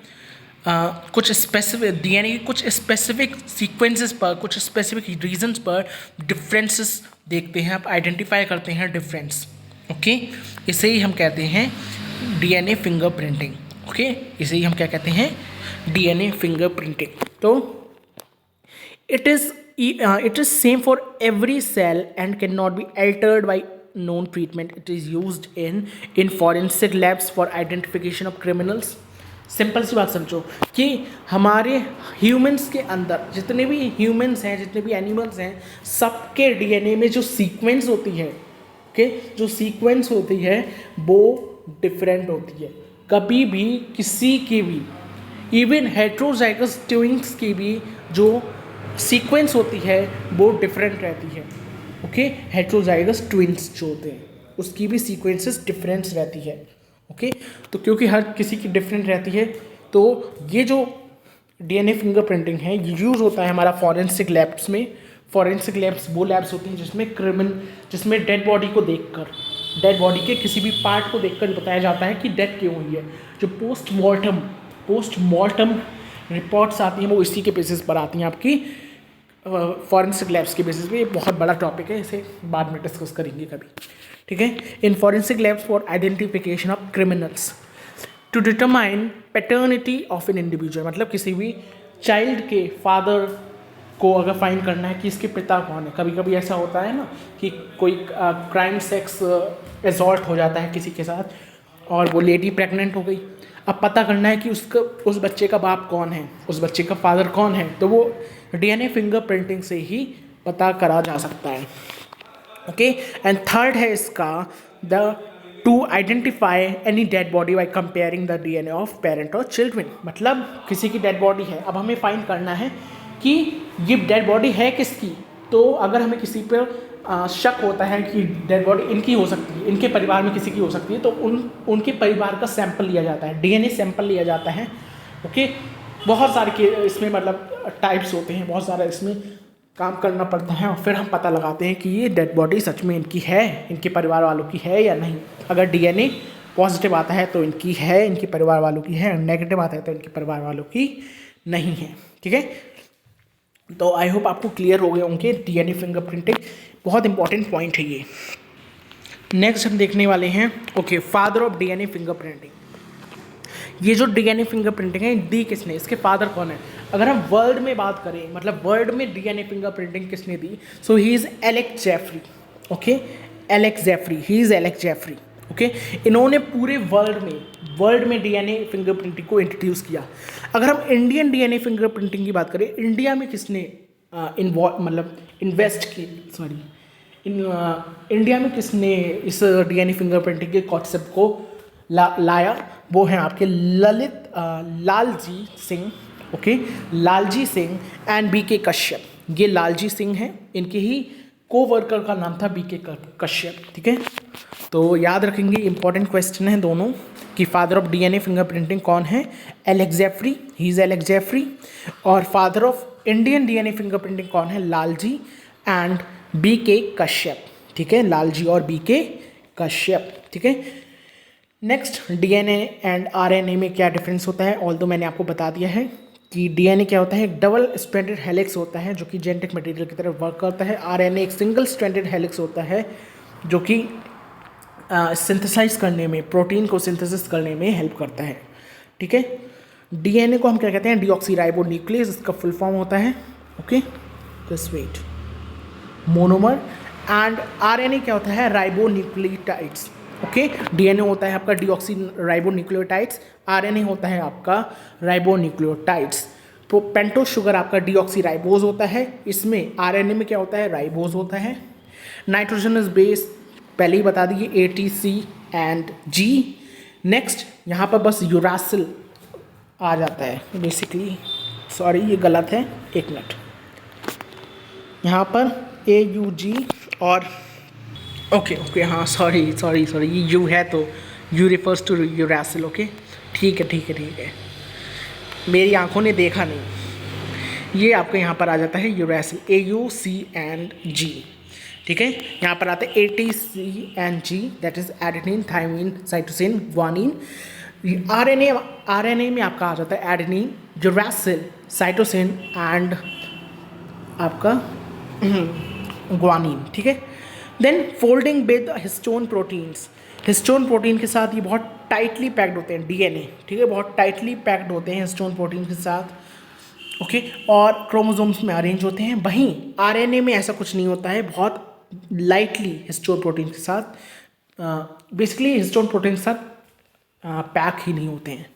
कुछ स्पेसिफिक डीएनए के कुछ स्पेसिफिक सीक्वेंसेस पर, कुछ स्पेसिफिक रीजन्स पर डिफरेंसेस देखते हैं, आप आइडेंटिफाई करते हैं डिफरेंस। ओके, इसे ही हम कहते हैं डीएनए फिंगरप्रिंटिंग। ओके, इसे ही हम क्या कहते हैं, डीएनए फिंगरप्रिंटिंग। तो it is same for every cell and cannot be altered by known treatment. It is used in forensic labs for identification of criminals. Simple सी बात समझो कि हमारे ह्यूमंस के अंदर जितने भी ह्यूमंस हैं, जितने भी एनिमल्स हैं, सबके डीएनए में जो सीक्वेंस होती है, ओके, जो सीक्वेंस होती है वो डिफरेंट होती है। कभी भी किसी की भी, इवन हेट्रोजाइगस ट्विंस की भी जो सीक्वेंस होती है वो डिफरेंट रहती है। ओके, हेट्रोजाइगस ट्विंस जो होते हैं उसकी भी सीक्वेंसेस डिफरेंस रहती है। ओके, तो क्योंकि हर किसी की डिफरेंट रहती है, तो ये जो डीएनए फिंगरप्रिंटिंग है ये यूज़ होता है हमारा फॉरेंसिक लैब्स में। फॉरेंसिक लैब्स वो लैब्स होती हैं जिसमें डेड बॉडी को देखकर, डेड बॉडी के किसी भी पार्ट को देखकर बताया जाता है कि डेथ क्यों हुई है। जो पोस्टमॉर्टम रिपोर्ट्स आती हैं वो इसी के बेसिस पर आती हैं, आपकी फॉरेंसिक लैब्स के बेसिस पे। ये बहुत बड़ा टॉपिक है, इसे बाद में डिस्कस करेंगे कभी। ठीक है, in forensic labs for identification of criminals to determine paternity of an individual, मतलब किसी भी चाइल्ड के फादर को अगर फाइंड करना है कि इसके पिता कौन है। कभी कभी ऐसा होता है ना कि कोई क्राइम सेक्स एसॉल्ट हो जाता है किसी के साथ और वो लेडी प्रेग्नेंट हो गई, अब पता करना है कि उस बच्चे का बाप कौन है, उस बच्चे का फादर कौन है, तो वो डीएनए फिंगरप्रिंटिंग से ही पता करा जा सकता है। ओके, एंड थर्ड है इसका to identify any dead body by comparing the DNA of parent और चिल्ड्रन। मतलब किसी की डेड बॉडी है, अब हमें फाइंड करना है कि ये डेड बॉडी है किसकी। तो अगर हमें किसी पर शक होता है कि डेड बॉडी इनकी हो सकती है, इनके परिवार में किसी की हो सकती है, तो उनके परिवार का सैंपल लिया जाता है, डीएनए सैंपल लिया जाता है। ओके, बहुत सारे इसमें मतलब टाइप्स होते हैं, बहुत सारा इसमें काम करना पड़ता है और फिर हम पता लगाते हैं कि ये डेड बॉडी सच में इनकी है, इनके परिवार वालों की है या नहीं। अगर डीएनए पॉजिटिव आता है तो इनकी है, इनके परिवार वालों की है, नेगेटिव आता है तो इनके परिवार वालों की नहीं है। ठीक है, तो आई होप आपको क्लियर हो गए होंगे डीएनए फिंगरप्रिंटिंग, बहुत इंपॉर्टेंट पॉइंट है ये। नेक्स्ट हम देखने वाले हैं okay, father of DNA fingerprinting. ये जो डीएनए फिंगरप्रिंटिंग है दी किसने, इसके फादर कौन है। अगर हम वर्ल्ड में बात करें, मतलब वर्ल्ड में डीएनए फिंगरप्रिंटिंग किसने दी, so he is Alex Jeffrey. Okay, Alex Jeffrey, he is Alex Jeffrey. Okay, इन्होंने पूरे वर्ल्ड में डीएनए फिंगरप्रिंटिंग को इंट्रोड्यूस किया। अगर हम इंडियन डीएनए फिंगरप्रिंटिंग की बात करें, इंडिया में किसने इंडिया में किसने इस डीएनए फिंगरप्रिंटिंग के कॉन्सेप्ट को लाया, वो हैं आपके Lalji Singh. Okay, Lalji Singh and BK Kashyap. ये लालजी सिंह हैं, इनके ही को वर्कर का नाम था बीके कश्यप। ठीक है, तो याद रखेंगे, इंपॉर्टेंट क्वेश्चन है दोनों कि फादर ऑफ डीएनए फिंगरप्रिंटिंग कौन है, Alex Jeffrey, he is Alex Jeffrey. और father of Indian DNA fingerprinting कौन है, लालजी एंड बीके कश्यप। ठीक है, लालजी और बीके कश्यप। ठीक है, नेक्स्ट डीएनए एंड आरएनए में क्या डिफरेंस होता है। ऑल्दो मैंने आपको बता दिया है कि डीएनए क्या होता है, एक डबल स्ट्रैंडेड हेलिक्स होता है जो कि जेनेटिक मटेरियल की तरह वर्क करता है। आरएनए एक सिंगल स्ट्रैंडेड हेलिक्स होता है जो कि सिंथेसाइज करने में, प्रोटीन को सिंथेसिस करने में हेल्प करता है। ठीक है, डीएनए को हम क्या कहते हैं, डीऑक्सीराइबो न्यूक्लियस, इसका फुल फॉर्म होता है। Okay, just wait, monomer. And RNA क्या होता है, राइबो न्यूक्लियोटाइड्स। ओके, डीएनए होता है आपका डीऑक्सी राइबो न्यूक्लियोटाइड्स, आरएनए होता है आपका राइबो न्यूक्लियोटाइड्स। पेंटोस शुगर आपका डीऑक्सीराइबोज होता है, इसमें आरएनए में क्या होता है, राइबोज होता है। नाइट्रोजनस बेस पहले ही बता दिए ATC एंड G। नेक्स्ट यहाँ पर बस यूरासिल आ जाता है बेसिकली, सॉरी ये गलत है, एक मिनट, यहाँ पर AUG और ओके हाँ सॉरी ये यू है तो U refers to uracil. Okay ठीक है, मेरी आंखों ने देखा नहीं, ये आपको यहाँ पर आ जाता है यूरासिल AUC एंड G। ठीक है, यहाँ पर आता है ATC and G, that is adenine, thymine, cytosine, guanine. RNA में आपका आ जाता है एडेनिन, यूरासिल, साइटोसिन एंड आपका ग्वानिन। ठीक है, then folding with histone proteins, histone protein के साथ ये बहुत टाइटली पैक्ड होते हैं DNA। ठीक है, बहुत टाइटली पैक्ड होते हैं हिस्टोन प्रोटीन के साथ। ओके, और क्रोमोसोम्स में अरेंज होते हैं। वहीं RNA में ऐसा कुछ नहीं होता है, बहुत लाइटली हिस्टोन प्रोटीन के साथ बेसिकली हिस्टोन प्रोटीन के साथ पैक ही नहीं होते हैं,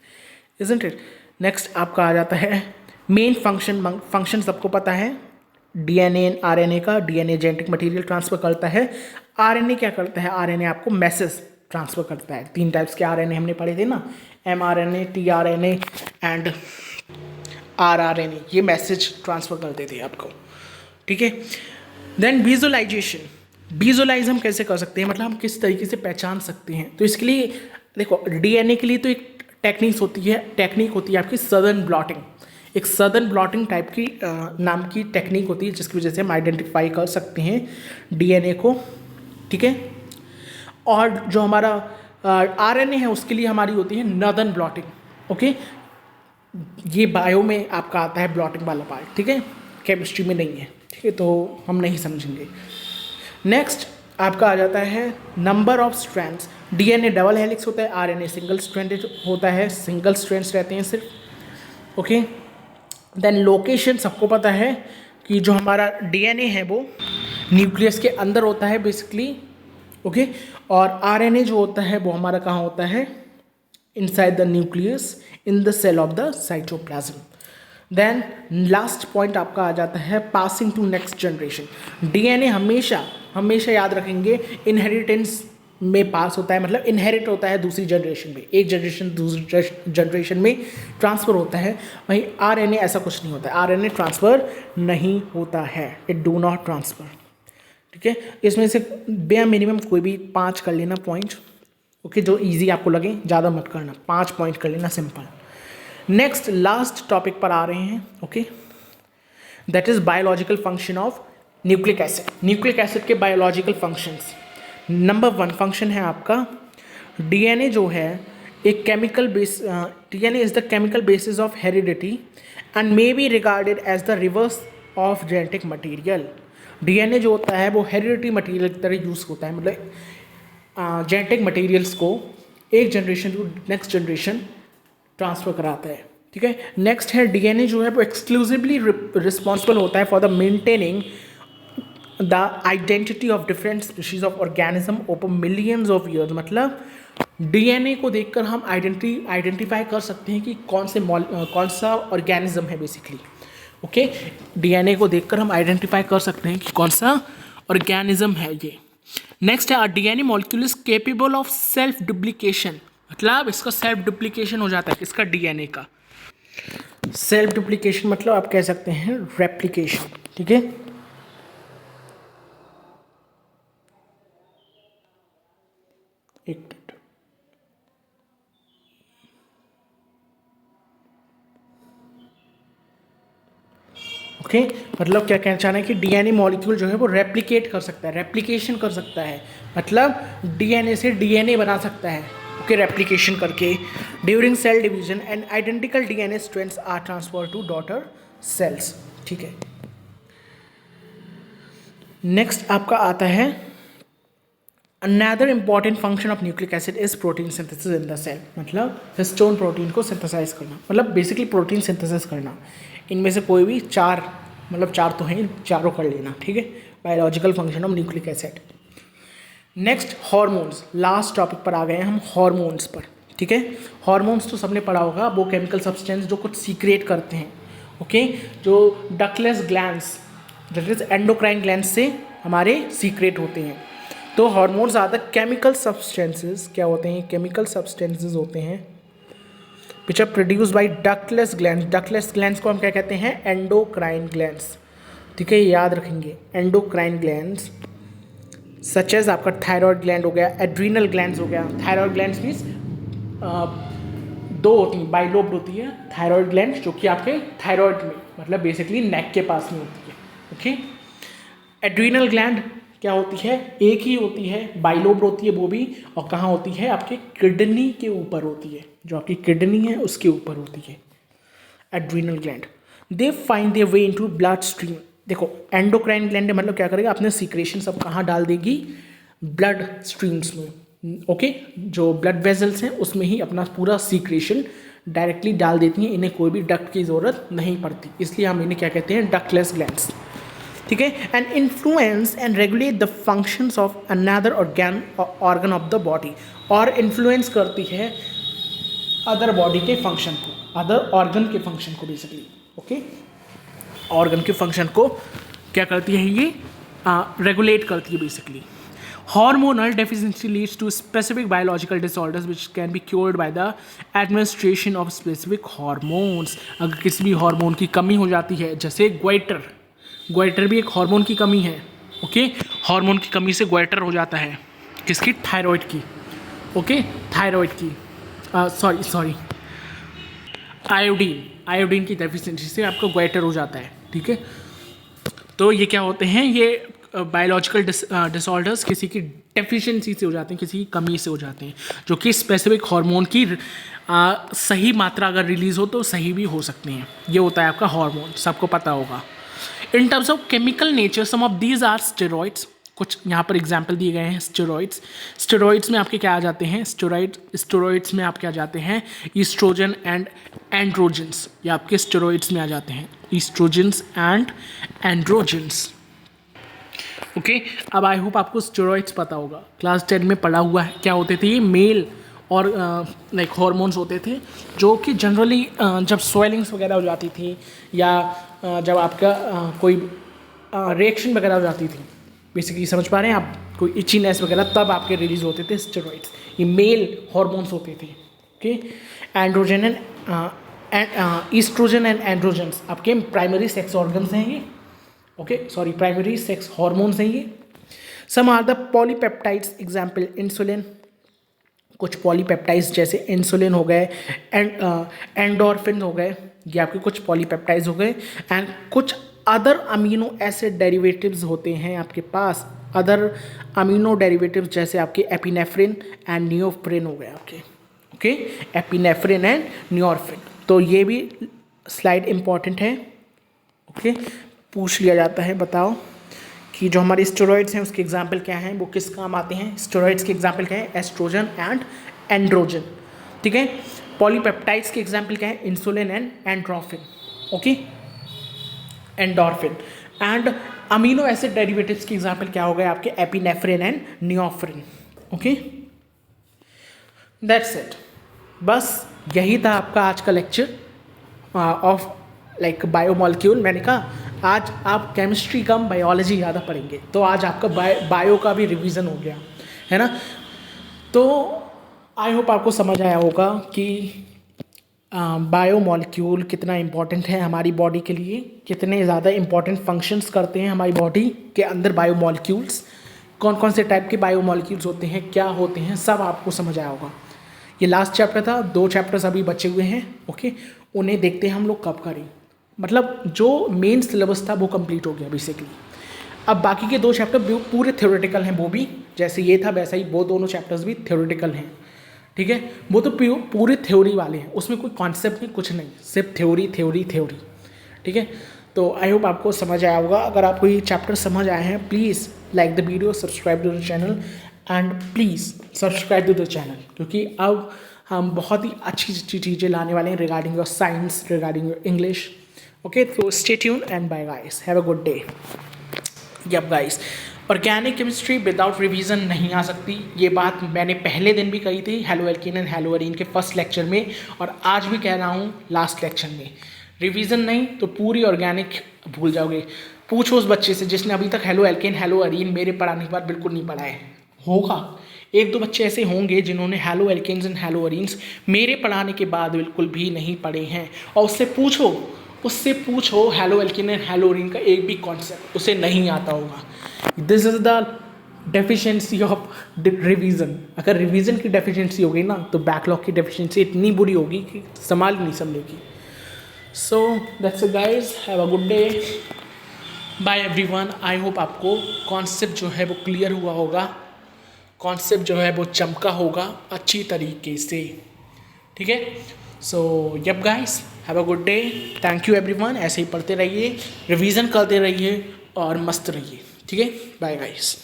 इजंट इट। नेक्स्ट आपका आ जाता है मेन फंक्शन सबको पता है DNA एंड RNA का। DNA जेनेटिक मटेरियल ट्रांसफर करता है, RNA क्या करता है, RNA आपको मैसेज ट्रांसफर करता है। 3 टाइप्स के RNA हमने पढ़े थे ना, mRNA, tRNA एंड rRNA, ये मैसेज ट्रांसफर करते थे आपको। ठीक है, देन विजुअलाइज हम कैसे कर सकते हैं, मतलब हम किस तरीके से पहचान सकते हैं। तो इसके लिए देखो, DNA के लिए तो एक टेक्निक होती है आपकी सदर्न ब्लॉटिंग, एक सदर्न ब्लॉटिंग टाइप की नाम की टेक्निक होती है, जिसकी वजह से हम आइडेंटिफाई कर सकते हैं DNA को। ठीक है, और जो हमारा RNA है उसके लिए हमारी होती है नॉर्दर्न ब्लॉटिंग। ओके, ये बायो में आपका आता है ब्लॉटिंग वाला पार्ट। ठीक है, केमिस्ट्री में नहीं है। ठीक है, तो हम नहीं समझेंगे। नेक्स्ट आपका आ जाता है number of strands. DNA double helix होता है, RNA सिंगल स्ट्रैंडेड होता है, सिंगल स्ट्रैंड्स रहते हैं सिर्फ। ओके, देन लोकेशन सबको पता है कि जो हमारा DNA है वो न्यूक्लियस के अंदर होता है बेसिकली। ओके, और RNA जो होता है वो हमारा कहाँ होता है, inside the nucleus in the cell of the cytoplasm. Then last point आपका आ जाता है passing to next generation. DNA हमेशा याद रखेंगे इनहेरिटेंस में पास होता है, मतलब इनहेरिट होता है दूसरी जनरेशन में, एक जनरेशन दूसरी जनरेशन में ट्रांसफ़र होता है। वहीं RNA ऐसा कुछ नहीं होता है, RNA ट्रांसफ़र नहीं होता है, इट डू नॉट ट्रांसफ़र। ठीक है, इसमें से बे मिनिमम कोई भी 5 कर लेना पॉइंट। ओके, जो इजी आपको लगे, ज़्यादा मत करना, 5 पॉइंट कर लेना, सिंपल। नेक्स्ट लास्ट टॉपिक पर आ रहे हैं। Okay, that is biological function of nucleic acid. Nucleic acid के बायोलॉजिकल फंक्शंस, नंबर 1 फंक्शन है आपका DNA जो है एक chemical base, DNA is the chemical basis of heredity and may be regarded as the reverse of genetic material. DNA जो होता है वो हेरिडिटी मटीरियल की तरह यूज़ होता है, मतलब जेनेटिक मटीरियल्स को एक generation to next generation transfer कराता है। ठीक है, नेक्स्ट है DNA जो है वो एक्सक्लूसिवली रिस्पॉन्सिबल होता है for the maintaining the identity of different species of organism over millions of years. मतलब DNA को देखकर हम आइडेंटिफाई कर सकते हैं कि कौन सा ऑर्गेनिज्म है बेसिकली। ओके, DNA को देखकर हम आइडेंटिफाई कर सकते हैं कि कौन सा ऑर्गेनिज्म है ये। नेक्स्ट है DNA molecule is capable of self duplication, मतलब इसका सेल्फ डुप्लीकेशन हो जाता है, इसका DNA का सेल्फ डुप्लीकेशन, मतलब आप कह सकते हैं रेप्लिकेशन। ठीक है, एक मिनट, ओके, मतलब क्या कहना चाह रहे हैं कि DNA मॉलिक्यूल जो है वो रेप्लिकेट कर सकता है, रेप्लिकेशन कर सकता है, मतलब DNA से DNA बना सकता है। ओके, रेप्लिकेशन करके during cell division and identical DNA strands are transfer to daughter cells. ठीक है, नेक्स्ट आपका आता है another important function of nucleic acid is protein synthesis in the cell, मतलब हिस्टोन प्रोटीन को सिंथेसाइज करना, मतलब बेसिकली प्रोटीन सिंथेसिस करना। इनमें से कोई भी 4, मतलब 4 तो हैं, चारों कर लेना। ठीक है, biological function of nucleic acid. Next hormones, last topic पर आ गए हैं हम, हॉर्मोन्स पर। ठीक है, हॉर्मोन्स तो सबने पढ़ा होगा, वो केमिकल सब्सटेंस जो कुछ सीक्रेट करते हैं, ओके, जो ductless glands that is endocrine glands से हमारे सीक्रेट होते हैं। तो hormones are the chemical substances, क्या होते हैं, केमिकल सब्सटेंसेस होते हैं which are produce by ductless glands. Ductless glands को हम क्या कहते हैं, एंडोक्राइन ग्लैंड्स, ठीक है, याद रखेंगे, एंडोक्राइन ग्लैंड्स सच एज आपका थायराइड ग्लैंड हो गया, एड्रीनल ग्लैंड्स हो गया। थायराइड ग्लैंड्स मीन्स दो होती हैं, बाइलोब्ड होती है थायराइड ग्लैंड, जो कि आपके थायराइड में मतलब बेसिकली नेक के पास में होती है। ओके, एड्रीनल ग्लैंड क्या होती है, एक ही होती है, बाइलोब्ड होती है वो भी, और कहाँ होती है, आपके किडनी के ऊपर होती है, जो आपकी किडनी है उसके ऊपर होती है adrenal gland. They find their way into blood stream. देखो एंडोक्राइन ग्लैंड मतलब क्या करेगा, अपने सीक्रेशन सब कहाँ डाल देगी, ब्लड स्ट्रीम्स में। ओके, जो ब्लड वेजल्स हैं उसमें ही अपना पूरा सीक्रेशन डायरेक्टली डाल देती हैं, इन्हें कोई भी डक्ट की ज़रूरत नहीं पड़ती, इसलिए हम इन्हें क्या कहते हैं, डक्टलेस ग्लैंड्स, ठीक है। And influence and regulate the functions of another organ of the body, और इन्फ्लुएंस करती है अदर बॉडी के फंक्शन को, अदर ऑर्गन के फंक्शन को बेसिकली। ओके, ऑर्गन के फंक्शन को क्या करती है, ये रेगुलेट करती है basically. Hormonal deficiency leads to specific biological disorders which can be cured by the administration of specific hormones। अगर किसी भी हार्मोन की कमी हो जाती है, जैसे ग्वाइटर, ग्वाइटर भी एक हार्मोन की कमी है। ओके, हार्मोन की कमी से ग्वाइटर हो जाता है, किसकी, थायराइड की। ओके, थायराइड की, सॉरी आयोडीन की डेफिशिएंसी से आपका ग्वाइटर हो जाता है, ठीक है। तो ये क्या होते हैं, ये बायोलॉजिकल डिसऑर्डर्स किसी की डेफिशिएंसी से हो जाते हैं, किसी की कमी से हो जाते हैं, जो कि स्पेसिफिक हार्मोन की सही मात्रा अगर रिलीज़ हो तो सही भी हो सकते हैं। ये होता है आपका हार्मोन, सबको पता होगा। In terms of chemical nature some of these are steroids, कुछ यहाँ पर एग्जाम्पल दिए गए हैं स्टेरॉइड्स। स्टेरॉइड्स में आपके क्या आ जाते हैं, स्टेरॉइड्स में आपके आ जाते हैं ईस्ट्रोजन एंड एंड्रोजेंस, ये आपके स्टेरॉइड्स में आ जाते हैं, ईस्ट्रोजेंस एंड एंड्रोजेंस। ओके, अब आई होप आपको स्टेरॉइड्स पता होगा, क्लास 10 में पढ़ा हुआ है। क्या होते थे ये, मेल और लाइक हार्मोन्स होते थे, जो कि जनरली जब स्वेलिंग्स वगैरह हो जाती थी, या जब आपका कोई रिएक्शन वगैरह हो जाती थी, बेसिकली समझ पा रहे हैं आप, कोई इचीनेस वगैरह, तब आपके रिलीज होते थे स्टेरॉइड्स। ये मेल हार्मोन्स होते थे। Okay, androgen and estrogen and androgens आपके प्राइमरी सेक्स ऑर्गन्स हैं ये। Okay, sorry, primary sex hormones हैं ये। Some are the polypeptides, example insulin, कुछ पॉलीपेप्टाइड्स जैसे इंसुलिन हो गए, एंडोर्फिन हो गए, ये आपके कुछ पॉलीपेप्टाइड्स हो गए। एंड कुछ अदर अमीनो एसिड डेरिवेटिव्स होते हैं आपके पास, अदर अमीनो डेरिवेटिव्स जैसे आपके एपिनेफ्रिन एंड नियोफ्रिन हो गए आपके। ओके, एपिनेफ्रिन एंड नियोफ्रिन, तो ये भी स्लाइड इम्पॉर्टेंट है। ओके, पूछ लिया जाता है, बताओ कि जो हमारे स्टेरॉइड्स हैं उसके एग्जाम्पल क्या हैं, वो किस काम आते हैं। स्टेरॉइड्स के एग्जाम्पल क्या है, एस्ट्रोजन एंड एंड्रोजन, ठीक है। पॉलीपेप्टाइड्स के एग्जाम्पल क्या है, insulin and endorphin, okay, endorphin. And amino acid derivatives के एग्जाम्पल क्या हो गए आपके, एपिनेफ्रिन एंड नियोफ्रिन। ओके, दैट्स इट, बस यही था आपका आज का लेक्चर ऑफ लाइक बायोमॉलिक्यूल। मैंने कहा आज आप केमिस्ट्री कम बायोलॉजी ज़्यादा पढ़ेंगे, तो आज आपका बायो का भी रिवीजन हो गया है ना। तो आई होप आपको समझ आया होगा कि बायोमॉलिक्यूल कितना इम्पॉर्टेंट है हमारी बॉडी के लिए, कितने ज़्यादा इम्पॉर्टेंट फंक्शंस करते हैं हमारी बॉडी के अंदर बायोमॉलिक्यूल्स, कौन कौन से टाइप के बायोमॉलिक्यूल्स होते हैं, क्या होते हैं, सब आपको समझ आया होगा। ये लास्ट चैप्टर था, 2 चैप्टर्स अभी बचे हुए हैं। ओके, उन्हें देखते हैं हम लोग कब करें, मतलब जो मेन सिलेबस था वो कंप्लीट हो गया बेसिकली। अब बाकी के 2 चैप्टर पूरे थ्योरेटिकल हैं, वो भी जैसे ये था वैसा ही वो दोनों चैप्टर्स भी थ्योरेटिकल हैं, ठीक है। वो तो पूरे थ्योरी वाले हैं, उसमें कोई कॉन्सेप्ट नहीं, कुछ नहीं, सिर्फ थ्योरी, ठीक है। तो आई होप आपको समझ आया होगा। अगर आपको ये चैप्टर समझ आए हैं, please like the video, subscribe to the channel and please subscribe to the channel, क्योंकि अब हम बहुत ही अच्छी चीज़ें लाने वाले हैं regarding your science, regarding your English. Okay, तो stay tune and bye guys, have a good day. Yup guys, organic chemistry without revision नहीं आ सकती, ये बात मैंने पहले दिन भी कही थी hello alkene and hello arene के फर्स्ट लेक्चर में, और आज भी कह रहा हूँ लास्ट लेक्चर में। रिवीजन नहीं तो पूरी ऑर्गेनिक भूल जाओगे। पूछो उस बच्चे से जिसने अभी तक हेलो एल्केन हेलो अरीन मेरे पढ़ाने के बाद बिल्कुल नहीं पढ़ा है, होगा एक दो बच्चे ऐसे होंगे जिन्होंने haloalkanes and haloarenes मेरे पढ़ाने के बाद बिल्कुल भी नहीं पढ़े हैं, और उससे पूछो halo alkane and hello Areen का एक भी कॉन्सेप्ट उसे नहीं आता होगा। This is the deficiency of revision. अगर रिवीजन की डेफिशिएंसी होगी ना तो बैकलॉग की डेफिशिएंसी इतनी बुरी होगी कि संभाल नहीं समझेगी। So that's it guys, have a good day, bye everyone. I hope आपको कॉन्सेप्ट जो है वो क्लियर हुआ होगा, कॉन्सेप्ट जो है वो चमका होगा अच्छी तरीके से, ठीक है। So yup guys, have a good day, thank you everyone. ऐसे ही पढ़ते रहिए, रिवीजन करते रहिए और मस्त रहिए, ठीक है। Bye guys.